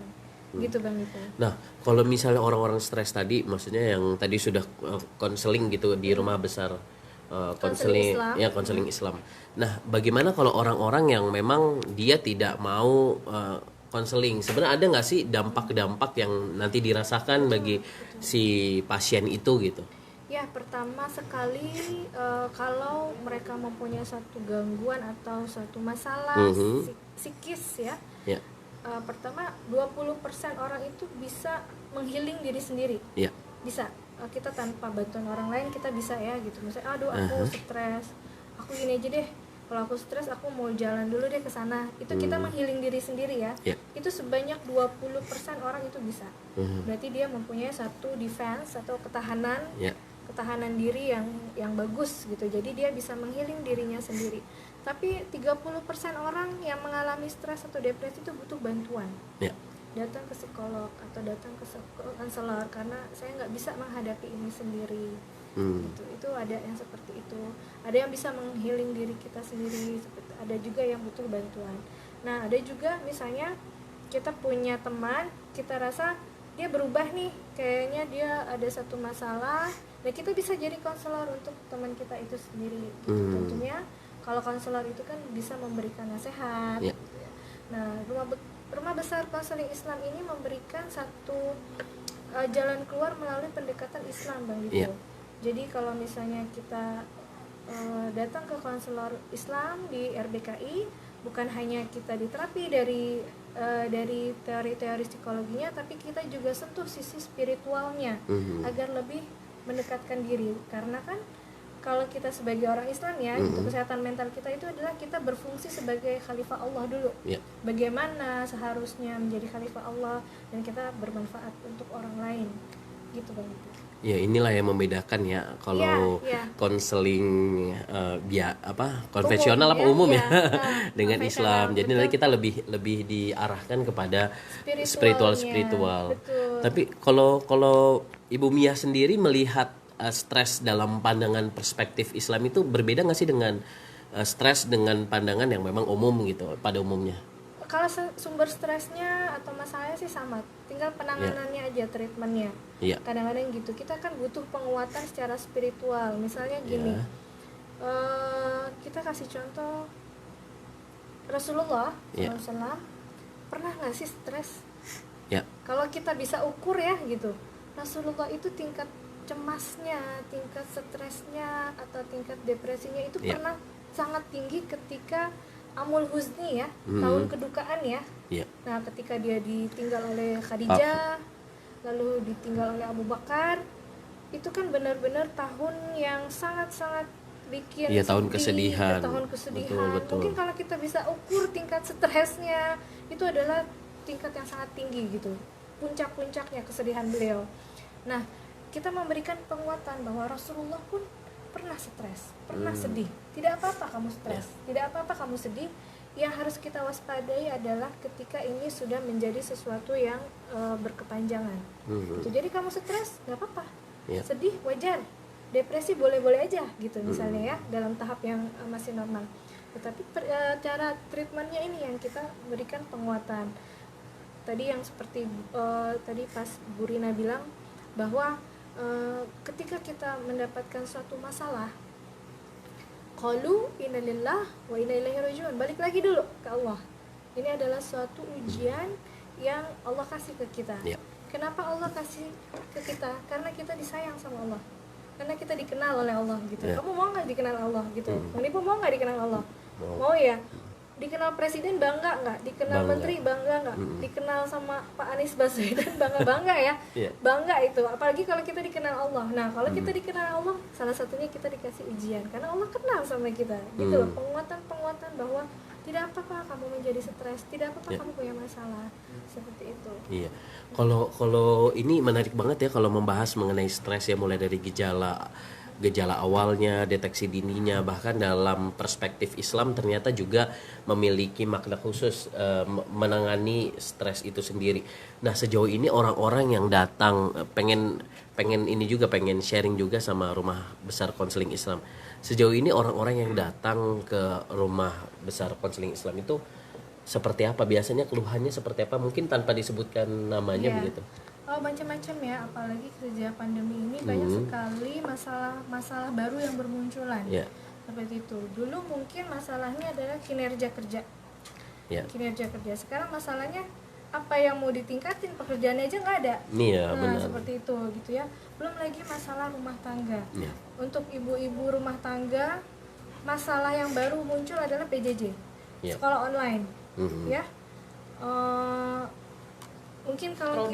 Gitu Bang Niko. Nah, kalau misalnya orang-orang stres tadi, maksudnya yang tadi sudah konseling gitu di rumah besar, konseling ya konseling Islam. Nah, bagaimana kalau orang-orang yang memang dia tidak mau konseling? Sebenarnya ada nggak sih dampak-dampak yang nanti dirasakan bagi si pasien itu gitu? Ya, pertama sekali kalau mereka mempunyai satu gangguan atau satu masalah psikis ya. Pertama 20% orang itu bisa menghealing diri sendiri. Bisa. Kita tanpa bantuan orang lain kita bisa ya gitu. Misalnya aduh aku stres. Aku gini aja deh. Kalau aku stres aku mau jalan dulu deh ke sana. Itu kita menghealing diri sendiri ya. Itu sebanyak 20% orang itu bisa. Berarti dia mempunyai satu defense atau ketahanan ketahanan diri yang bagus gitu. Jadi dia bisa menghealing dirinya sendiri. Tapi 30% orang yang mengalami stres atau depresi itu butuh bantuan. Datang ke psikolog atau datang ke konselor karena saya nggak bisa menghadapi ini sendiri. Gitu. Itu ada yang seperti itu. Ada yang bisa menghealing diri kita sendiri. Ada juga yang butuh bantuan. Nah, ada juga misalnya kita punya teman, kita rasa dia berubah nih, kayaknya dia ada satu masalah. Nah, kita bisa jadi konselor untuk teman kita itu sendiri. Tentunya kalau konselor itu kan bisa memberikan nasihat. Nah, rumah besar konseling Islam ini memberikan satu jalan keluar melalui pendekatan Islam Bang Dito. Jadi kalau misalnya kita datang ke konselor Islam di RBKI, bukan hanya kita diterapi dari teori-teori psikologinya, tapi kita juga sentuh sisi spiritualnya agar lebih mendekatkan diri. Karena kan kalau kita sebagai orang Islam ya, untuk kesehatan mental kita itu adalah kita berfungsi sebagai khalifah Allah dulu. Bagaimana seharusnya menjadi khalifah Allah dan kita bermanfaat untuk orang lain. Gitu Bang. Ya inilah yang membedakan ya kalau konseling konvensional umum ya dengan Islam. Jadi nanti kita lebih diarahkan kepada spiritual. Tapi kalau Ibu Mia sendiri melihat stres dalam pandangan perspektif Islam itu berbeda nggak sih dengan stres dengan pandangan yang memang umum gitu pada umumnya? Kalau sumber stresnya atau masalahnya sih sama, tinggal penanganannya aja, treatmentnya. Kadang-kadang gitu, kita kan butuh penguatan secara spiritual. Misalnya gini, kita kasih contoh Rasulullah SAW pernah nggak sih stres? Kalau kita bisa ukur ya gitu, Rasulullah itu tingkat cemasnya, tingkat stresnya atau tingkat depresinya itu pernah sangat tinggi ketika Amul Huzni ya, tahun kedukaan ya. Nah, ketika dia ditinggal oleh Khadijah, lalu ditinggal oleh Abu Bakar, itu kan benar-benar tahun yang sangat-sangat bikin tahun kesedihan. Betul. Mungkin kalau kita bisa ukur tingkat stresnya, itu adalah tingkat yang sangat tinggi gitu. Puncak-puncaknya kesedihan beliau. Nah, kita memberikan penguatan bahwa Rasulullah pun pernah stres, pernah sedih. Tidak apa-apa kamu stres, tidak apa-apa kamu sedih. Yang harus kita waspadai adalah ketika ini sudah menjadi sesuatu yang berkepanjangan. Jadi kamu stres, nggak apa-apa. Sedih wajar, depresi boleh-boleh aja gitu misalnya ya, dalam tahap yang masih normal. Tetapi cara treatmentnya ini yang kita berikan penguatan. Tadi yang seperti tadi pas Bu Rina bilang bahwa ketika kita mendapatkan suatu masalah, qalu inna lillah wa inna ilaihi raji'un, balik lagi dulu ke Allah. Ini adalah suatu ujian yang Allah kasih ke kita. Kenapa Allah kasih ke kita? Karena kita disayang sama Allah, karena kita dikenal oleh Allah gitu. Kamu mau nggak dikenal Allah gitu? Menipu mau nggak dikenal Allah? Mau ya. Dikenal presiden bangga nggak? Dikenal menteri bangga nggak? Dikenal sama Pak Anies Baswedan bangga ya? Bangga itu. Apalagi kalau kita dikenal Allah. Nah, kalau kita dikenal Allah, salah satunya kita dikasih ujian karena Allah kenal sama kita. Gitu loh, penguatan bahwa tidak apa-apa kamu menjadi stres, tidak apa-apa kamu punya masalah. seperti itu. Iya. Kalau ini menarik banget ya kalau membahas mengenai stres ya, mulai dari gejala awalnya, deteksi dininya, bahkan dalam perspektif Islam ternyata juga memiliki makna khusus menangani stres itu sendiri. Nah, sejauh ini orang-orang yang datang pengen ini juga, pengen sharing juga sama Rumah Besar Konseling Islam. Sejauh ini orang-orang yang datang ke Rumah Besar Konseling Islam itu seperti apa? Biasanya keluhannya seperti apa? Mungkin tanpa disebutkan namanya begitu. Oh, macam-macam ya, apalagi sejak pandemi ini banyak sekali masalah baru yang bermunculan. Seperti itu. Dulu mungkin masalahnya adalah kinerja kerja. Kinerja kerja. Sekarang masalahnya apa yang mau ditingkatin, pekerjaannya aja nggak ada. Benar. Seperti itu gitu ya. Belum lagi masalah rumah tangga. Untuk ibu-ibu rumah tangga, masalah yang baru muncul adalah PJJ, sekolah online. Ya, mungkin kalau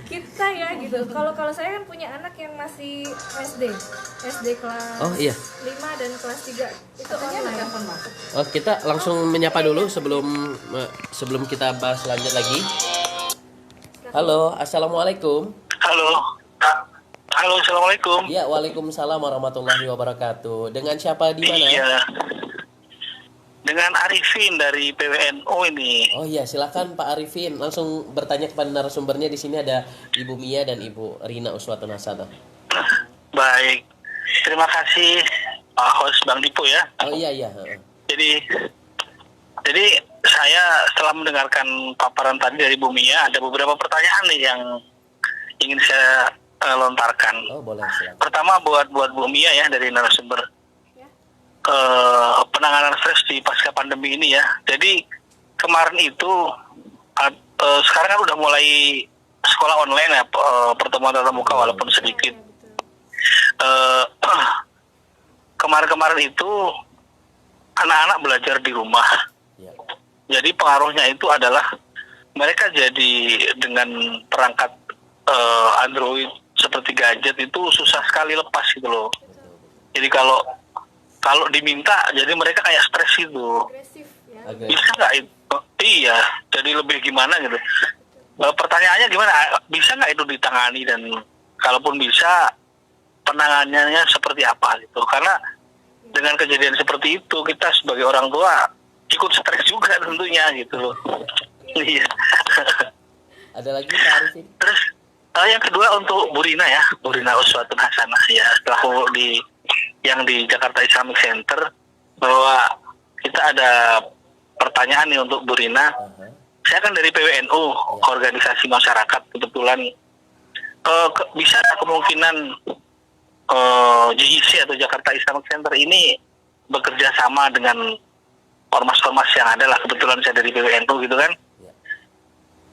kita ya gitu. Kalau saya kan punya anak yang masih SD kelas 5 dan kelas 3 itu online. Oh, kita langsung menyapa dulu sebelum kita bahas lanjut lagi. Halo, assalamualaikum. Halo, assalamualaikum. Ya, waalaikumsalam warahmatullahi wabarakatuh. Dengan siapa di mana? Iya, dengan Arifin dari PWNU ini. Oh iya, silakan Pak Arifin. Langsung bertanya kepada narasumbernya. Di sini ada Ibu Mia dan Ibu Rina Uswatun Hasanah. Baik, terima kasih Pak host Bang Dipo ya. Oh iya. Jadi saya setelah mendengarkan paparan tadi dari Bu Mia, ada beberapa pertanyaan nih yang ingin saya lontarkan. Oh, boleh, silakan. Pertama buat Bu Mia ya, dari narasumber penanganan stres di pasca pandemi ini ya. Jadi kemarin itu sekarang kan udah mulai sekolah online ya, pertemuan tatap muka walaupun sedikit. Kemarin itu anak-anak belajar di rumah. Jadi pengaruhnya itu adalah mereka jadi dengan perangkat Android seperti gadget itu susah sekali lepas gitu loh. Jadi kalau diminta, jadi mereka kayak stres gitu. Agresif ya. Bisa nggak itu? Iya, jadi lebih gimana gitu. Pertanyaannya gimana? Bisa nggak itu ditangani, dan kalaupun bisa, penanganannya seperti apa gitu? Karena dengan kejadian seperti itu, kita sebagai orang tua ikut stres juga tentunya gitu loh. Iya. Ada lagi Pak Arifin? Terus yang kedua untuk Bu Rina ya, Bu Rina Uswatun Hasanah ya, setelah yang di Jakarta Islamic Center, bahwa kita ada pertanyaan nih untuk Bu Rina. Saya kan dari PWNU, organisasi masyarakat, kebetulan bisa kemungkinan JIC atau Jakarta Islamic Center ini bekerja sama dengan ormas-ormas yang ada lah. Kebetulan saya dari PWNU gitu kan.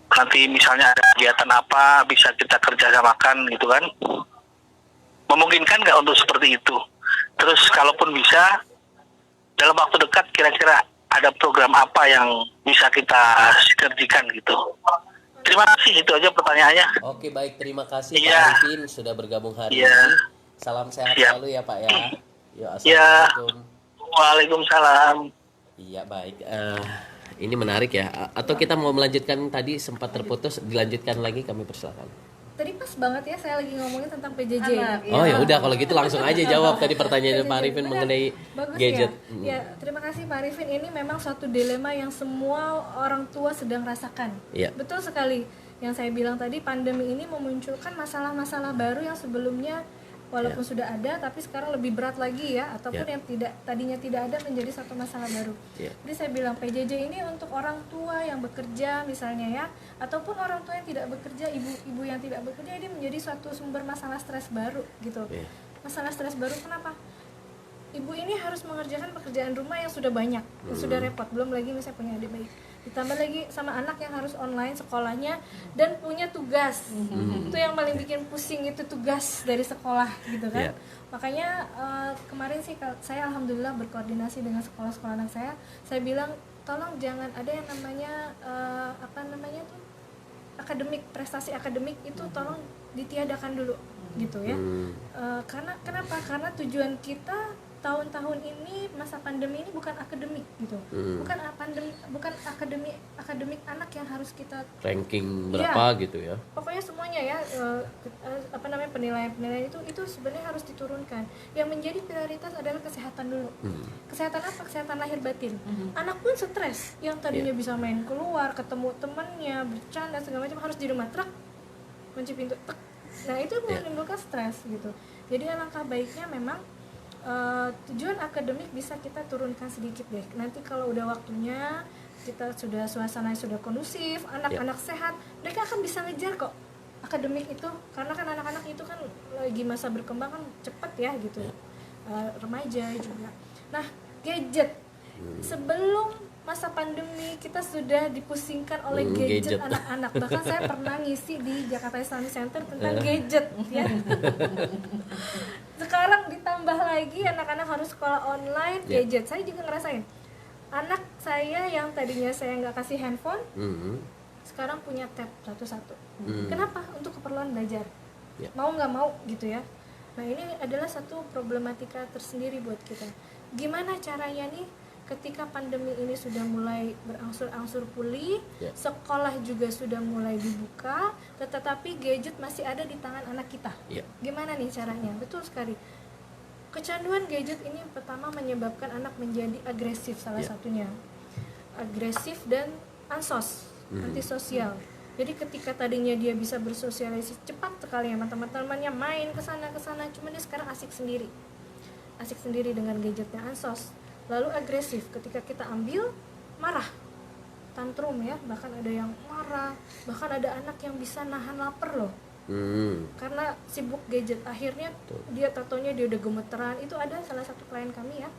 Nanti misalnya ada kegiatan apa bisa kita kerjasamakan gitu kan. Memungkinkan nggak untuk seperti itu? Terus kalaupun bisa, dalam waktu dekat kira-kira ada program apa yang bisa kita sinergikan gitu. Terima kasih, itu aja pertanyaannya. Oke, baik, terima kasih Pak Arifin sudah bergabung hari ini. Salam sehat selalu ya Pak ya. Assalamualaikum. Waalaikumsalam. Iya, baik. Ini menarik ya. Atau kita mau melanjutkan, tadi sempat terputus, dilanjutkan lagi, kami persilakan. Tadi pas banget ya, saya lagi ngomongin tentang PJJ. Oh ya udah, kalau gitu langsung aja jawab tadi pertanyaan Pak Arifin mengenai gadget. Ya, terima kasih Pak Arifin. Ini memang suatu dilema yang semua orang tua sedang rasakan. Betul sekali. Yang saya bilang tadi, pandemi ini memunculkan masalah-masalah baru yang sebelumnya walaupun sudah ada, tapi sekarang lebih berat lagi ya, ataupun yang tadinya tidak ada menjadi satu masalah baru. Jadi saya bilang PJJ ini untuk orang tua yang bekerja misalnya ya, ataupun orang tua yang tidak bekerja, ibu-ibu yang tidak bekerja, ini menjadi suatu sumber masalah stres baru gitu. Masalah stres baru kenapa? Ibu ini harus mengerjakan pekerjaan rumah yang sudah banyak, yang sudah repot, belum lagi misalnya punya adik bayi, ditambah lagi sama anak yang harus online sekolahnya dan punya tugas. Itu yang paling bikin pusing, itu tugas dari sekolah gitu kan. Makanya kemarin sih saya alhamdulillah berkoordinasi dengan sekolah-sekolah anak saya bilang tolong jangan ada yang namanya akademik, prestasi akademik itu tolong ditiadakan dulu gitu ya. Karena kenapa? Karena tujuan kita tahun-tahun ini masa pandemi ini bukan akademik gitu, bukan akademik anak yang harus kita ranking berapa ya, gitu ya. Pokoknya semuanya ya, penilaian itu sebenarnya harus diturunkan. Yang menjadi prioritas adalah kesehatan dulu. Kesehatan apa? Kesehatan lahir batin. Anak pun stres, yang tadinya bisa main keluar, ketemu temannya, bercanda segala macam, harus di rumah, kunci pintu, nah itu menimbulkan stres gitu. Jadi alangkah baiknya memang tujuan akademik bisa kita turunkan sedikit deh. Nanti kalau udah waktunya, kita sudah suasana sudah kondusif, anak-anak sehat, mereka akan bisa ngejar kok akademik itu, karena kan anak-anak itu kan lagi masa berkembang kan cepat ya gitu, remaja juga. Nah, gadget sebelum masa pandemi kita sudah dipusingkan oleh gadget anak-anak. Bahkan saya pernah ngisi di Jakarta Islamic Center tentang gadget ya. Sekarang ditambah lagi anak-anak harus sekolah online, gadget. Saya juga ngerasain. Anak saya yang tadinya saya nggak kasih handphone, sekarang punya tab satu-satu. Kenapa? Untuk keperluan belajar. Mau nggak mau gitu ya. Nah, ini adalah satu problematika tersendiri buat kita. Gimana caranya nih ketika pandemi ini sudah mulai berangsur-angsur pulih, sekolah juga sudah mulai dibuka, tetapi gadget masih ada di tangan anak kita. Gimana nih caranya? Betul sekali. Kecanduan gadget ini pertama menyebabkan anak menjadi agresif, salah satunya. Agresif dan ansos, antisosial. Jadi ketika tadinya dia bisa bersosialisasi cepat sekali sama teman-temannya, main kesana, cuma dia sekarang asik sendiri dengan gadgetnya, ansos. Lalu agresif, ketika kita ambil, marah, tantrum ya, bahkan ada yang marah, bahkan ada anak yang bisa nahan lapar loh, karena sibuk gadget. Akhirnya dia tatonya dia udah gemeteran. Itu ada salah satu klien kami ya,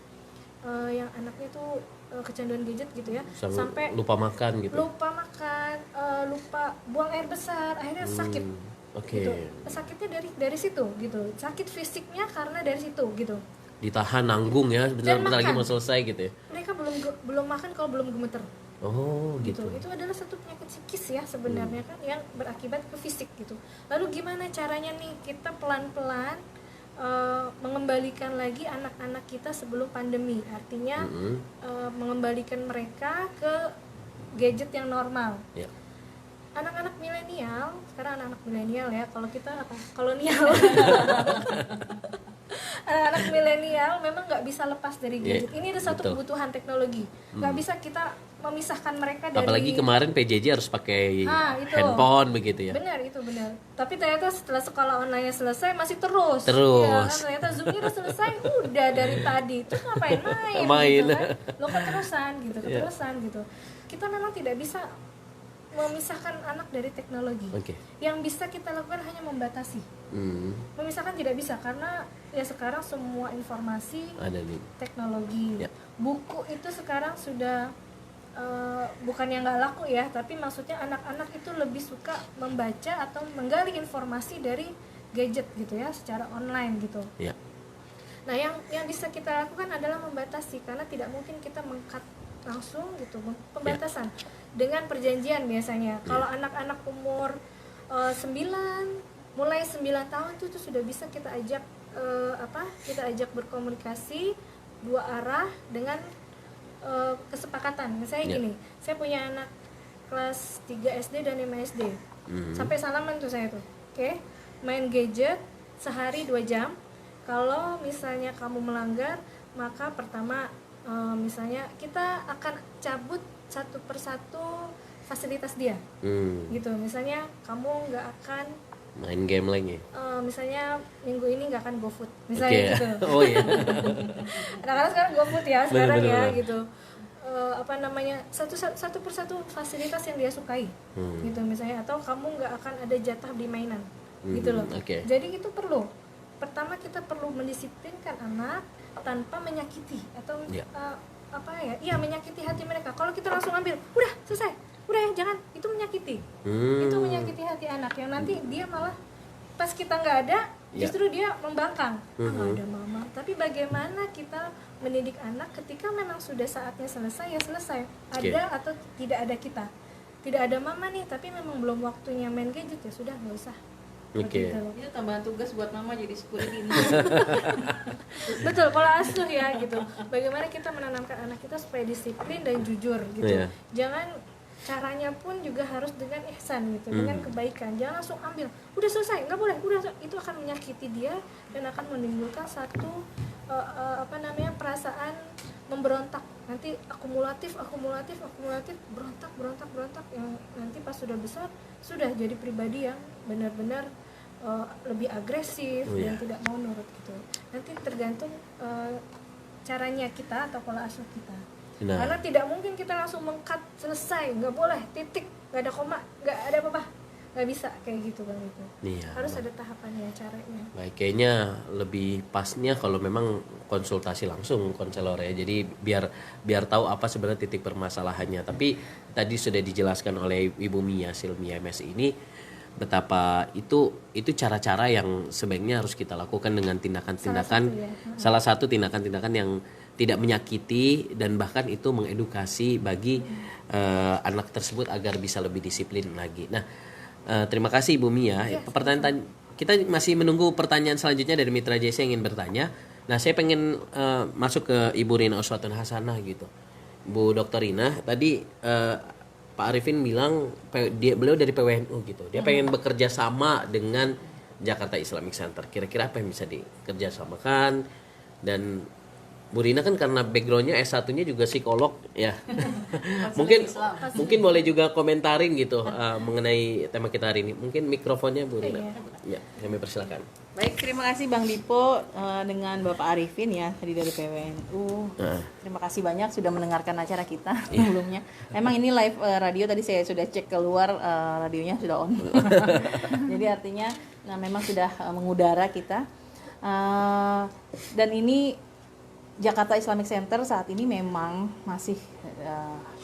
yang anaknya tuh kecanduan gadget gitu ya, sampai lupa makan gitu, lupa buang air besar, akhirnya sakit. Gitu. Sakitnya dari situ gitu, sakit fisiknya karena dari situ gitu. Ditahan nanggung ya, bentar lagi mau selesai gitu ya. Mereka belum makan kalau belum gemeter. Oh gitu. Itu adalah satu penyakit psikis ya sebenarnya kan, yang berakibat ke fisik gitu. Lalu gimana caranya nih kita pelan-pelan mengembalikan lagi anak-anak kita sebelum pandemi, artinya mengembalikan mereka ke gadget yang normal. Anak-anak milenial, sekarang anak-anak milenial ya, kalau kita apa? Kolonial. Anak-anak milenial memang nggak bisa lepas dari gadget. Ini ada satu kebutuhan teknologi. Nggak bisa kita memisahkan mereka dari. Apalagi kemarin PJJ harus pakai handphone begitu ya. Benar, itu benar. Tapi ternyata setelah sekolah online selesai masih terus. Ya, kan? Ternyata Zoom-nya udah selesai, udah dari tadi. Terus ngapain main? Gitu, kan? Lo keterusan gitu. Kita memang tidak bisa memisahkan anak dari teknologi. Yang bisa kita lakukan hanya membatasi. Memisahkan tidak bisa, karena ya sekarang semua informasi ada di teknologi. Buku itu sekarang sudah bukan yang nggak laku ya, tapi maksudnya anak-anak itu lebih suka membaca atau menggali informasi dari gadget gitu ya, secara online gitu. Nah, yang bisa kita lakukan adalah membatasi, karena tidak mungkin kita meng-cut langsung gitu, pembatasan dengan perjanjian biasanya. Kalau anak-anak umur 9 tahun itu sudah bisa kita ajak berkomunikasi dua arah dengan kesepakatan. Misalnya gini, saya punya anak kelas 3 SD dan 5 SD. Sampai salaman tuh saya tuh. Main gadget sehari 2 jam. Kalau misalnya kamu melanggar, maka pertama misalnya kita akan cabut satu persatu fasilitas dia, gitu. Misalnya kamu nggak akan main game lagi. Misalnya minggu ini nggak akan GoFood, misalnya gitu. Oh iya. Anak-anak sekarang GoFood ya sekarang bener. Ya gitu. Satu persatu fasilitas yang dia sukai, gitu misalnya. Atau kamu nggak akan ada jatah di mainan, gitu loh. Jadi itu perlu. Pertama kita perlu mendisiplinkan anak tanpa menyakiti atau menyakiti hati mereka. Kalau kita langsung ambil, udah selesai, udah ya, jangan, itu menyakiti. Itu menyakiti hati anak, yang nanti dia malah pas kita nggak ada, justru dia membangkang, nggak ada mama. Tapi bagaimana kita mendidik anak ketika memang sudah saatnya selesai, ya selesai. Ada atau tidak ada kita, tidak ada mama nih, tapi memang belum waktunya main gadget, ya sudah nggak usah. Oke. Begitu loh. Itu tambahan tugas buat mama jadi sekolah ini. Betul, pola asuh ya gitu. Bagaimana kita menanamkan anak kita supaya disiplin dan jujur gitu. Iya. Jangan caranya pun juga harus dengan ihsan gitu, dengan kebaikan. Jangan langsung ambil, udah selesai, nggak boleh, itu akan menyakiti dia dan akan menimbulkan satu perasaan memberontak. Nanti akumulatif, berontak yang nanti pas sudah besar sudah jadi pribadi yang benar-benar lebih agresif dan tidak mau nurut gitu. Nanti tergantung caranya kita atau pola asuh kita. Nah. Karena tidak mungkin kita langsung meng-cut selesai, nggak boleh, titik, nggak ada koma, nggak ada apa-apa, nggak bisa kayak gitu Bang itu. Iya, harus ada tahapannya, caranya. Baik, kayaknya lebih pasnya kalau memang konsultasi langsung konselor ya. Jadi biar tahu apa sebenarnya titik permasalahannya. Tapi tadi sudah dijelaskan oleh Ibu Mia Silmi MS ini betapa itu cara-cara yang sebaiknya harus kita lakukan dengan tindakan-tindakan salah satu tindakan-tindakan yang tidak menyakiti dan bahkan itu mengedukasi bagi anak tersebut agar bisa lebih disiplin lagi. Nah, terima kasih Ibu Mia. Pertanyaan kita masih menunggu pertanyaan selanjutnya dari Mitra JC yang ingin bertanya. Nah, saya pengen masuk ke Ibu Rina Uswatun Hasanah gitu. Bu Dr. Rina, tadi Pak Arifin bilang beliau dari PWNU gitu. Dia pengen bekerja sama dengan Jakarta Islamic Center. Kira-kira apa yang bisa dikerjasamakan? Dan Bu Rina kan karena backgroundnya S1-nya juga psikolog ya. mungkin boleh juga komentarin gitu mengenai tema kita hari ini. Mungkin mikrofonnya Bu Rina. Ya, kami persilakan. Baik, terima kasih Bang Dipo dengan Bapak Arifin ya tadi dari PWNU. Terima kasih banyak sudah mendengarkan acara kita sebelumnya. Memang ini live radio, tadi saya sudah cek keluar radionya sudah on. Jadi artinya memang sudah mengudara kita. Dan ini Jakarta Islamic Center saat ini memang masih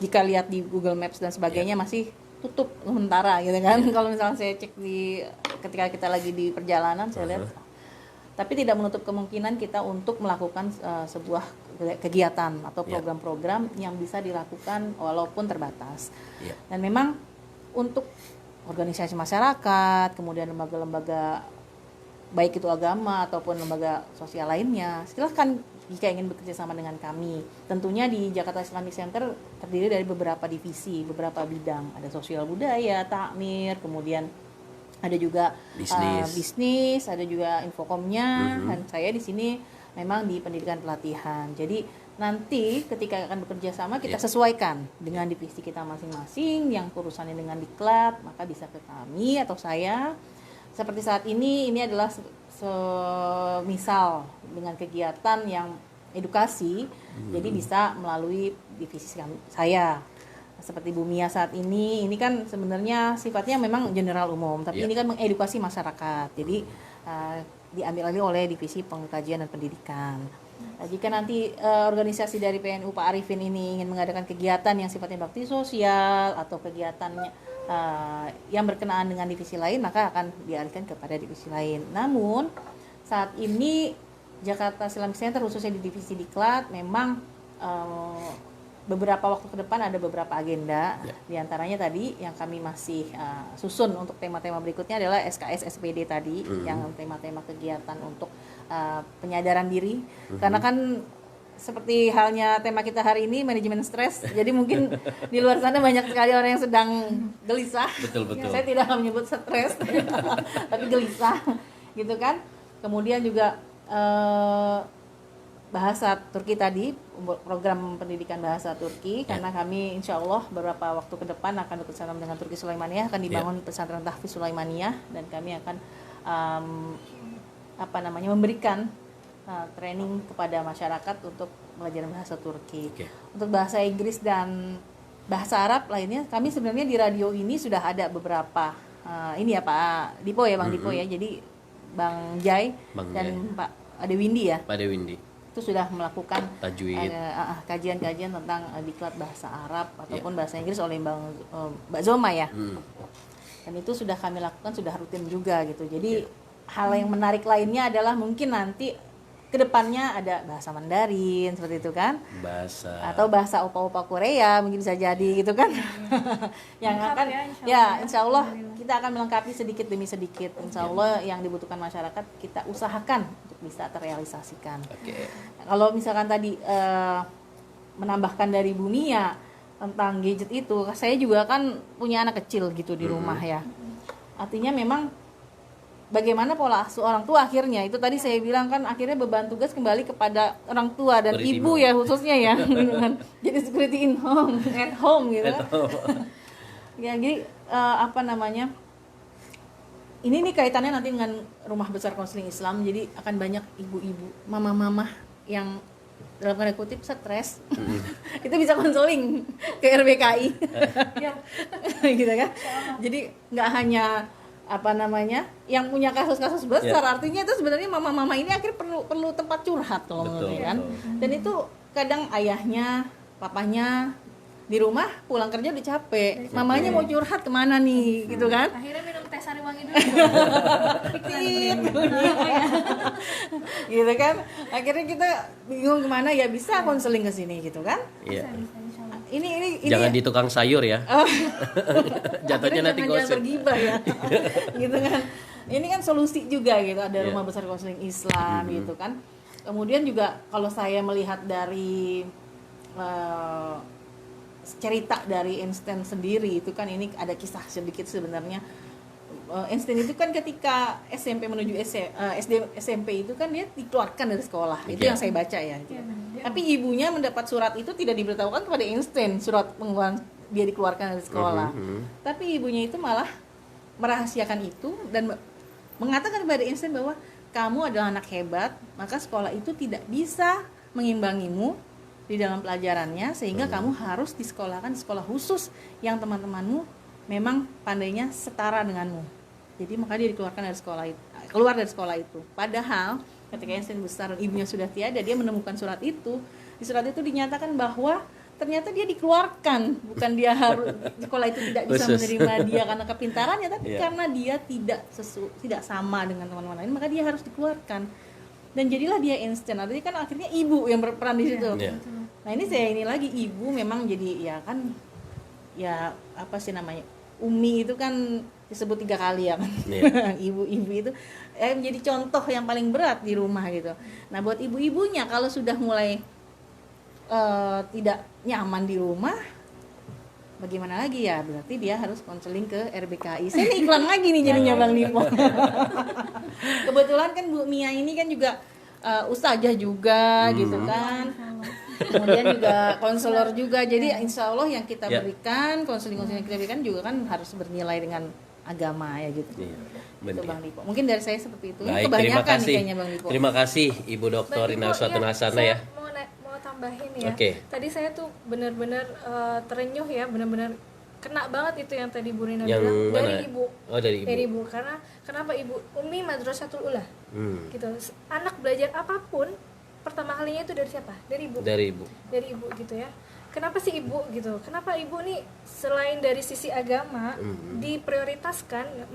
jika lihat di Google Maps dan sebagainya masih tutup sementara gitu kan. Kalau misalnya saya cek ketika kita lagi di perjalanan saya lihat, tapi tidak menutup kemungkinan kita untuk melakukan sebuah kegiatan atau program-program yang bisa dilakukan walaupun terbatas. Dan memang untuk organisasi masyarakat, kemudian lembaga-lembaga baik itu agama ataupun lembaga sosial lainnya, silahkan jika ingin bekerja sama dengan kami. Tentunya di Jakarta Islamic Center terdiri dari beberapa divisi, beberapa bidang. Ada sosial budaya, takmir, kemudian ada juga bisnis, ada juga infokomnya, dan saya di sini memang di pendidikan pelatihan. Jadi nanti ketika akan bekerja sama kita sesuaikan dengan divisi kita masing-masing, yang urusannya dengan diklat, maka bisa ke kami atau saya. Seperti saat ini adalah misal dengan kegiatan yang edukasi, jadi bisa melalui divisi saya. Seperti Bu Mia saat ini kan sebenarnya sifatnya memang general umum, tapi ini kan mengedukasi masyarakat. Jadi diambil alih oleh divisi pengkajian dan pendidikan. Nah, jika nanti organisasi dari PNU Pak Arifin ini ingin mengadakan kegiatan yang sifatnya bakti sosial atau kegiatannya yang berkenaan dengan divisi lain, maka akan dialihkan kepada divisi lain. Namun saat ini Jakarta Islamic Center khususnya di divisi diklat memang beberapa waktu ke depan ada beberapa agenda. Di antaranya tadi yang kami masih susun untuk tema-tema berikutnya adalah SKS SPD tadi, yang tema-tema kegiatan untuk penyadaran diri. Karena kan seperti halnya tema kita hari ini, manajemen stres. Jadi mungkin di luar sana banyak sekali orang yang sedang gelisah. Betul. Saya tidak menyebut stres, tapi gelisah, gitu kan. Kemudian juga bahasa Turki tadi, program pendidikan bahasa Turki, karena kami insya Allah beberapa waktu ke depan akan bekerjasama dengan Turki Sulaimaniyah, akan dibangun pesantren tahfiz Sulaimaniyah, dan kami akan memberikan training kepada masyarakat untuk belajar bahasa Turki. Untuk bahasa Inggris dan bahasa Arab lainnya, kami sebenarnya di radio ini sudah ada beberapa ini ya Pak Dipo ya, Bang Dipo ya. Jadi Bang Jai dan Pak Adewindi ya. Pak Adewindi itu sudah melakukan kajian-kajian tentang diklat bahasa Arab ataupun bahasa Inggris oleh Mbak Zoma ya. Dan itu sudah kami lakukan, sudah rutin juga gitu. Jadi hal yang menarik lainnya adalah mungkin nanti kedepannya ada bahasa Mandarin seperti itu kan, Bahasa atau bahasa opa-opa Korea mungkin bisa jadi gitu kan. Yang Lengkap akan ya, insya Allah kita akan melengkapi sedikit demi sedikit. Insya Allah yang dibutuhkan masyarakat kita usahakan untuk bisa terrealisasikan. Oke. Kalau misalkan tadi menambahkan dari Bu Mia tentang gadget itu, saya juga kan punya anak kecil gitu di rumah ya. Artinya memang bagaimana pola asuh orang tua akhirnya itu tadi saya bilang kan akhirnya beban tugas kembali kepada orang tua dan Security ibu mom. ya khususnya ya. Jadi security in home, at home gitu kan. Ya jadi apa namanya? Ini nih kaitannya nanti dengan rumah besar konseling Islam. Jadi akan banyak ibu-ibu, mama-mama yang dalam tanda kutip stres. Itu bisa konseling ke RBKI. Gitu kan. Jadi nggak hanya apa namanya yang punya kasus-kasus besar, artinya itu sebenarnya mama-mama ini akhirnya perlu tempat curhat kalau menurut saya kan. Dan itu kadang ayahnya, papanya di rumah pulang kerja udah capek, mamanya mau curhat kemana nih gitu kan. Akhirnya minum teh sari wangi dulu. Tit, gitu kan. Akhirnya kita bingung kemana ya, bisa konseling ke sini gitu kan. Iya. Ini Jangan di tukang sayur ya. Jatuhnya nanti jangan gosip. bergibah ya. Gitu kan. Ini kan solusi juga gitu, ada rumah besar konseling Islam gitu kan. Kemudian juga kalau saya melihat dari cerita dari Einstein sendiri itu kan, ini ada kisah sedikit sebenarnya. Einstein itu kan ketika SMP menuju SD SMP itu kan dia dikeluarkan dari sekolah. Itu yang saya baca ya. Tapi ibunya mendapat surat itu tidak diberitahukan kepada Einstein, surat pengeluaran dia dikeluarkan dari sekolah. Tapi ibunya itu malah merahasiakan itu dan mengatakan kepada Einstein bahwa kamu adalah anak hebat, maka sekolah itu tidak bisa mengimbangimu di dalam pelajarannya, sehingga kamu harus disekolahkan di sekolah khusus yang teman-temanmu memang pandainya setara denganmu. Jadi maka dia dikeluarkan dari sekolah itu, keluar dari sekolah itu. Padahal ketika Einstein besar dan ibunya sudah tiada, dia menemukan surat itu. Di surat itu dinyatakan bahwa ternyata dia dikeluarkan, bukan dia harus sekolah itu tidak bisa menerima dia karena kepintarannya, tapi karena dia tidak sama dengan teman-teman lain, maka dia harus dikeluarkan. Dan jadilah dia Einstein. Artinya kan akhirnya ibu yang berperan di situ. Nah ini lagi ibu memang jadi ya kan, ya apa sih namanya, Umi itu kan disebut 3 kali ya kan. Ibu-ibu itu menjadi contoh yang paling berat di rumah gitu. Nah buat ibu-ibunya kalau sudah mulai tidak nyaman di rumah, bagaimana lagi ya, berarti dia harus konseling ke RBKI. Saya nih iklan lagi nih jadinya Bang Dipo. Kebetulan kan Bu Mia ini kan juga ustazah juga gitu kan. Kemudian juga konselor juga. Jadi insya Allah yang kita berikan, konseling-konseling yang kita berikan juga kan harus bernilai dengan agama ya gitu. Itu Bang Dipo. Mungkin dari saya seperti itu. Baik, kebanyakan nih kayaknya Bang Dipo. Terima kasih Ibu Dr. Rina Uswatun Hasanah ya. Mau tambahin ya. Oke. Tadi saya tuh benar-benar terenyuh ya, benar-benar kena banget itu yang tadi Bu Rina Yang bilang mana? dari ibu. Oh, dari ibu. Dari ibu, karena kenapa ibu Umi Madrasatul Ula. Gitu. Anak belajar apapun pertama kalinya itu dari siapa? Dari ibu. Dari ibu. Dari ibu gitu ya. Kenapa sih ibu gitu? Kenapa ibu nih selain dari sisi agama diprioritaskan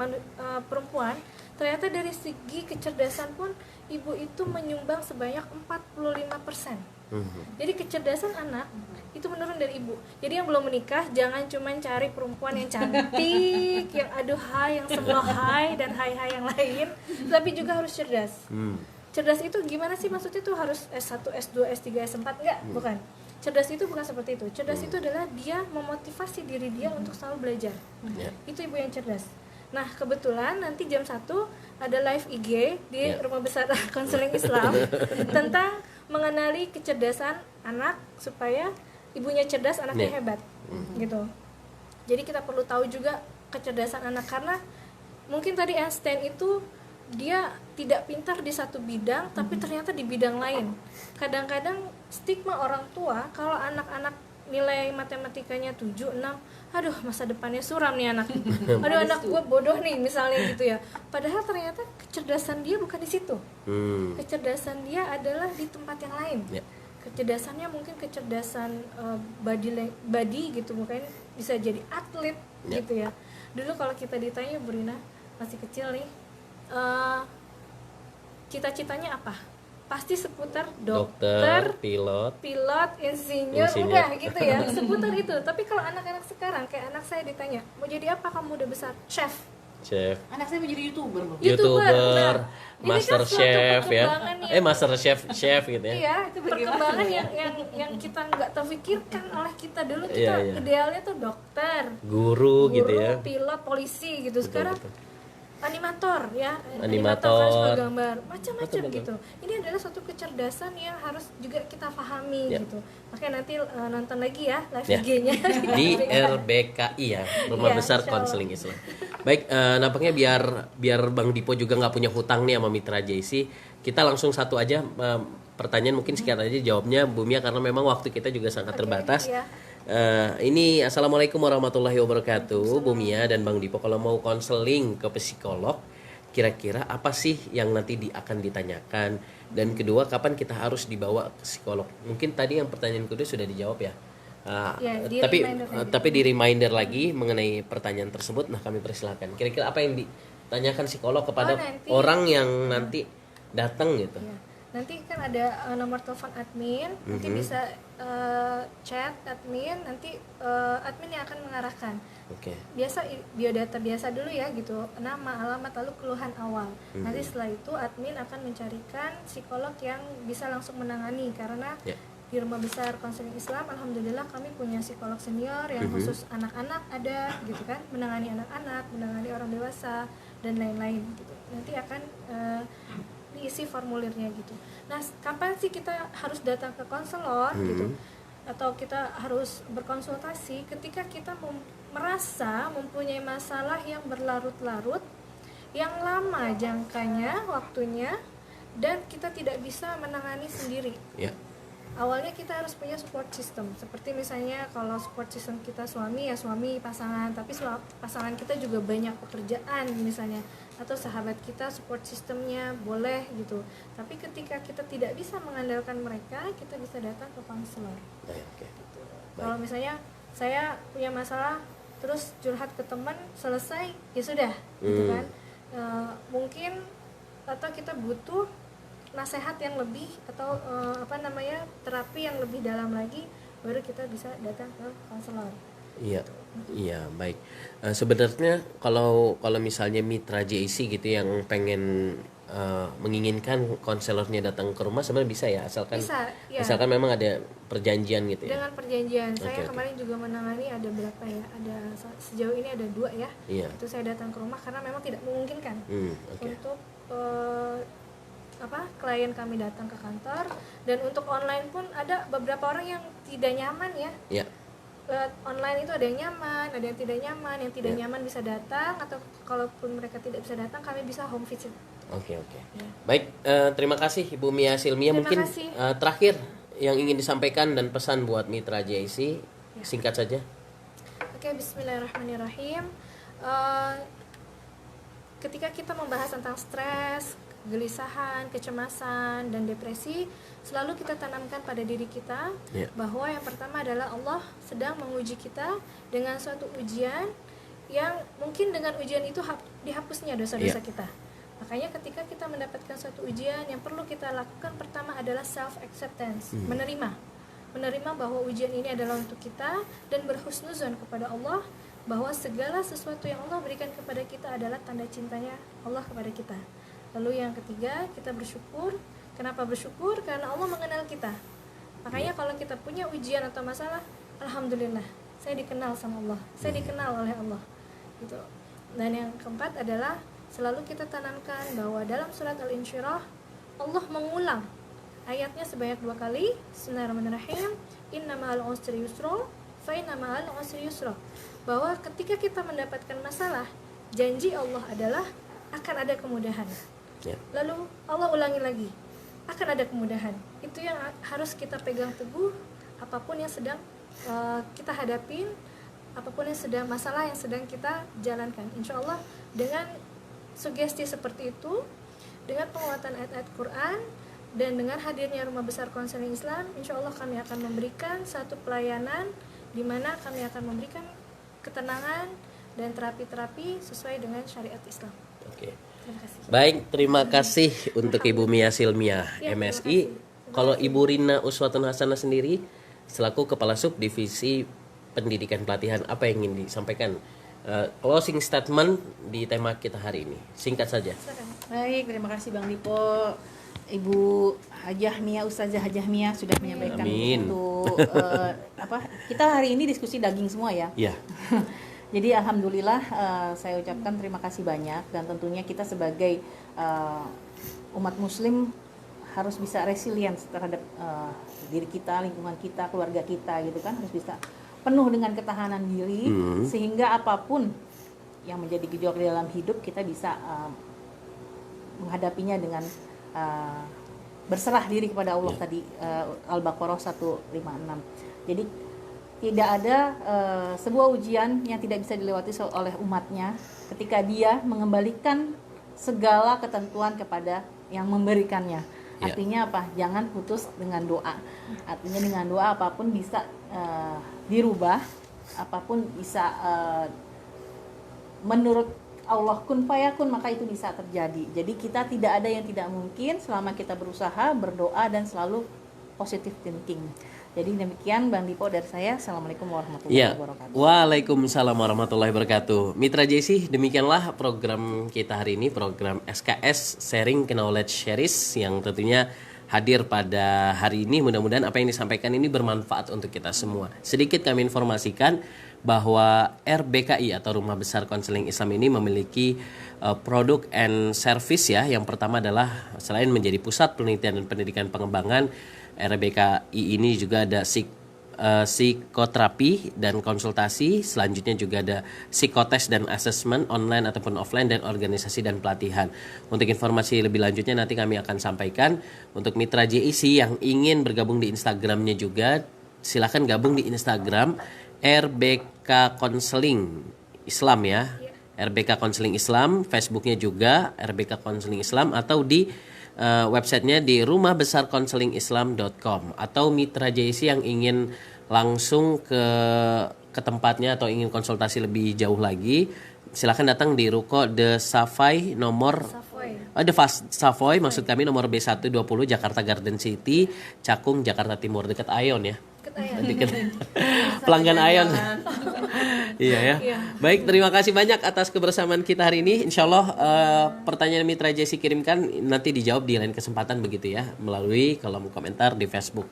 perempuan, ternyata dari segi kecerdasan pun ibu itu menyumbang sebanyak 45%. Jadi kecerdasan anak itu menurun dari ibu. Jadi yang belum menikah jangan cuma cari perempuan yang cantik, yang aduhai, yang semua hai dan hai-hai yang lain, tapi juga harus cerdas. Cerdas itu gimana sih maksudnya tuh harus S1, S2, S3, S4? Enggak, bukan. Cerdas itu bukan seperti itu. Cerdas itu adalah dia memotivasi diri dia untuk selalu belajar. Itu ibu yang cerdas. Nah, kebetulan nanti jam 1 ada live IG di Rumah Besar Konseling Islam tentang mengenali kecerdasan anak supaya ibunya cerdas, anaknya hebat. Gitu. Jadi kita perlu tahu juga kecerdasan anak, karena mungkin tadi Einstein itu dia tidak pintar di satu bidang tapi ternyata di bidang lain. Kadang-kadang stigma orang tua kalau anak-anak nilai matematikanya 7, 6, aduh masa depannya suram nih anak. Aduh anak gue bodoh nih misalnya gitu ya. Padahal ternyata kecerdasan dia bukan di situ. Kecerdasan dia adalah di tempat yang lain. Kecerdasannya mungkin kecerdasan body gitu, mungkin bisa jadi atlet gitu ya. Dulu kalau kita ditanya, Bu Rina masih kecil nih, cita-citanya apa? pasti seputar dokter, dokter, pilot. insinyur, Insinyur. udah gitu ya, seputar itu. Tapi kalau anak-anak sekarang, kayak anak saya ditanya, mau jadi apa kamu udah besar? Chef. Anak saya menjadi YouTuber loh. YouTuber. YouTuber, Nah, ini Master kan suatu Chef ya. perkembangan yang- Master Chef gitu ya. Iya, itu perkembangan ya? yang kita nggak terpikirkan oleh kita dulu. Iya, Kita iya. idealnya tuh dokter, Guru gitu ya. pilot, polisi gitu. Sekarang betul. animator ya, Animator. kan suka gambar, macam-macam Betul, betul. gitu. Ini adalah suatu kecerdasan yang harus juga kita pahami Ya. gitu. Makanya nanti nonton lagi ya live Ya. IG-nya Di RBKI ya, Rumah Iya, Besar insya Allah. Konseling Islam. Baik, nampaknya biar Bang Dipo juga nggak punya hutang nih sama Mitra JC, kita langsung satu aja pertanyaan, mungkin sekian aja jawabnya Bu Mia, karena memang waktu kita juga sangat Oke, terbatas. iya. Ini Assalamualaikum warahmatullahi wabarakatuh, Bu Mia dan Bang Dipo. Kalau mau konseling ke psikolog, kira-kira apa sih yang nanti akan ditanyakan? Dan kedua, kapan kita harus dibawa ke psikolog? Mungkin tadi yang pertanyaan kedua sudah dijawab ya. Ya, di tapi reminder tadi. tapi di reminder lagi mengenai pertanyaan tersebut. Nah, kami persilakan. Kira-kira apa yang ditanyakan psikolog kepada nanti- orang yang nanti datang gitu? Ya. Nanti kan ada nomor telepon admin, nanti bisa chat admin, nanti admin yang akan mengarahkan. Oke. Biasa biodata biasa dulu ya gitu, nama, alamat, lalu keluhan awal. Nanti setelah itu admin akan mencarikan psikolog yang bisa langsung menangani, karena Ya. di Rumah Besar Konseling Islam alhamdulillah kami punya psikolog senior yang khusus anak-anak ada gitu kan, menangani anak-anak, menangani orang dewasa dan lain-lain gitu. Nanti akan diisi formulirnya gitu. Nah, kapan sih kita harus datang ke konselor gitu? Atau kita harus berkonsultasi ketika kita merasa mempunyai masalah yang berlarut-larut, yang lama jangkanya, waktunya, dan kita tidak bisa menangani sendiri. Ya. Awalnya kita harus punya support system. Seperti misalnya kalau support system kita suami, ya suami, pasangan, tapi pasangan kita juga banyak pekerjaan misalnya, atau sahabat kita support sistemnya boleh gitu. Tapi ketika kita tidak bisa mengandalkan mereka, kita bisa datang ke konselor. Baik, oke. Kalau misalnya saya punya masalah terus curhat ke teman, selesai, ya sudah gitu kan. Mungkin atau kita butuh nasihat yang lebih atau terapi yang lebih dalam lagi, baru kita bisa datang ke konselor. Iya, iya, baik. Sebenarnya kalau misalnya Mitra JC gitu yang pengen menginginkan konselornya datang ke rumah, sebenarnya bisa ya, asalkan Ya. asalkan memang ada perjanjian gitu ya. Dengan perjanjian. Saya Oke. kemarin juga menangani ada berapa ya? Sejauh ini ada 2 ya. Iya. Itu saya datang ke rumah karena memang tidak memungkinkan Oke. untuk klien kami datang ke kantor, dan untuk online pun ada beberapa orang yang tidak nyaman ya. Ya. Online itu ada yang nyaman, ada yang tidak nyaman. Yang tidak Ya. nyaman bisa datang, atau kalaupun mereka tidak bisa datang, kami bisa home visit. Oke. Ya. Baik, terima kasih Ibu Mia Silmia. Terima Mungkin kasih. terakhir yang ingin disampaikan dan pesan buat Mitra JC, singkat saja. Oke, bismillahirrahmanirrahim. Ketika kita membahas tentang stres, kegelisahan, kecemasan, dan depresi, selalu kita tanamkan pada diri kita bahwa yang pertama adalah Allah sedang menguji kita dengan suatu ujian yang mungkin dengan ujian itu dihapusnya dosa-dosa kita. Makanya ketika kita mendapatkan suatu ujian, yang perlu kita lakukan pertama adalah self acceptance, menerima bahwa ujian ini adalah untuk kita, dan berhusnuzon kepada Allah bahwa segala sesuatu yang Allah berikan kepada kita adalah tanda cintanya Allah kepada kita. Lalu yang ketiga, kita bersyukur. Kenapa bersyukur? Karena Allah mengenal kita. Makanya kalau kita punya ujian atau masalah, alhamdulillah, saya dikenal sama Allah, saya dikenal oleh Allah gitu. Dan yang keempat adalah selalu kita tanamkan bahwa dalam surat Al-Insyirah Allah mengulang ayatnya sebanyak 2 kali. Bismillahirrahmanirrahim. Inna ma'al usri yusra, fa inna ma'al usri yusra. Bahwa ketika kita mendapatkan masalah, janji Allah adalah akan ada kemudahan. Lalu Allah ulangi lagi, akan ada kemudahan. Itu yang harus kita pegang teguh, apapun yang sedang kita hadapin, apapun yang sedang masalah yang sedang kita jalankan. Insya Allah dengan sugesti seperti itu, dengan penguatan ayat-ayat Quran, dan dengan hadirnya Rumah Besar Konseling Islam, insya Allah kami akan memberikan satu pelayanan di mana kami akan memberikan ketenangan dan terapi-terapi sesuai dengan syariat Islam. Oke. Terima kasih. Baik, terima kasih untuk Ibu Mia Silmiah Ya, MSI. Kalau Ibu Rina Uswatun Hasanah sendiri selaku Kepala Subdivisi Pendidikan Pelatihan, apa yang ingin disampaikan? Closing statement di tema kita hari ini, singkat saja. Baik, terima kasih Bang Dipo. Ibu Hajah Mia, Ustazah Hajah Mia sudah menyampaikan Amin. untuk kita hari ini diskusi daging semua ya. Ya, Jadi alhamdulillah saya ucapkan terima kasih banyak, dan tentunya kita sebagai umat muslim harus bisa resilience terhadap diri kita, lingkungan kita, keluarga kita gitu kan, harus bisa penuh dengan ketahanan diri sehingga apapun yang menjadi gejolak di dalam hidup kita bisa menghadapinya dengan berserah diri kepada Allah tadi, Al-Baqarah 156. Jadi tidak ada sebuah ujian yang tidak bisa dilewati oleh umatnya ketika dia mengembalikan segala ketentuan kepada yang memberikannya. Artinya apa? Jangan putus dengan doa. Artinya dengan doa apapun bisa dirubah, apapun bisa menurut Allah kun fayakun, maka itu bisa terjadi. Jadi kita tidak ada yang tidak mungkin selama kita berusaha, berdoa, dan selalu positive thinking. Jadi demikian Bang Dipo dari saya. Assalamualaikum warahmatullahi wabarakatuh. Waalaikumsalam warahmatullahi wabarakatuh. Mitra JC, demikianlah program kita hari ini, program SKS Sharing Knowledge Series yang tentunya hadir pada hari ini. Mudah-mudahan apa yang disampaikan ini bermanfaat untuk kita semua. Sedikit kami informasikan bahwa RBKI atau Rumah Besar Konseling Islam ini memiliki produk and service ya. Yang pertama adalah selain menjadi pusat penelitian dan pendidikan pengembangan, RBKI ini juga ada psikoterapi dan konsultasi. Selanjutnya juga ada psikotes dan assessment online ataupun offline, dan organisasi dan pelatihan. Untuk informasi lebih lanjutnya nanti kami akan sampaikan. Untuk mitra JIC yang ingin bergabung di Instagramnya juga, silakan gabung di Instagram RBK Konseling Islam ya. RBK Konseling Islam, Facebooknya juga RBK Konseling Islam, atau di websitenya di rumahbesarkonselingislam.com. Atau mitra JIC yang ingin langsung ke tempatnya atau ingin konsultasi lebih jauh lagi, silakan datang di Ruko The Savoy nomor The Savoy, maksud kami nomor B120 Jakarta Garden City, Cakung, Jakarta Timur, dekat Aeon ya. Pelanggan Aeon. Iya ya. Baik, terima kasih banyak atas kebersamaan kita hari ini. Insya Allah pertanyaan mitra JC kirimkan nanti dijawab di lain kesempatan begitu ya, melalui kolom komentar di Facebook.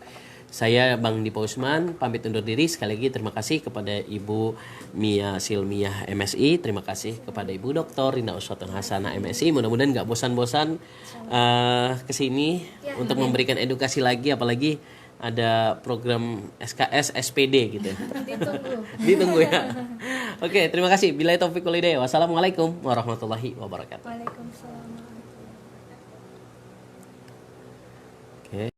Saya Bang Dipo Usman pamit undur diri. Sekali lagi terima kasih kepada Ibu Mia Silmiah MSI. Terima kasih kepada Ibu Dr. Rina Uswatun Hasanah MSI. Mudah-mudahan gak bosan-bosan kesini untuk memberikan edukasi lagi, apalagi ada program SKS SPD gitu. Ditunggu ya. Oke, terima kasih. Billahi taufiq wal hidayah. Wassalamualaikum warahmatullahi wabarakatuh. Waalaikumsalam. Oke.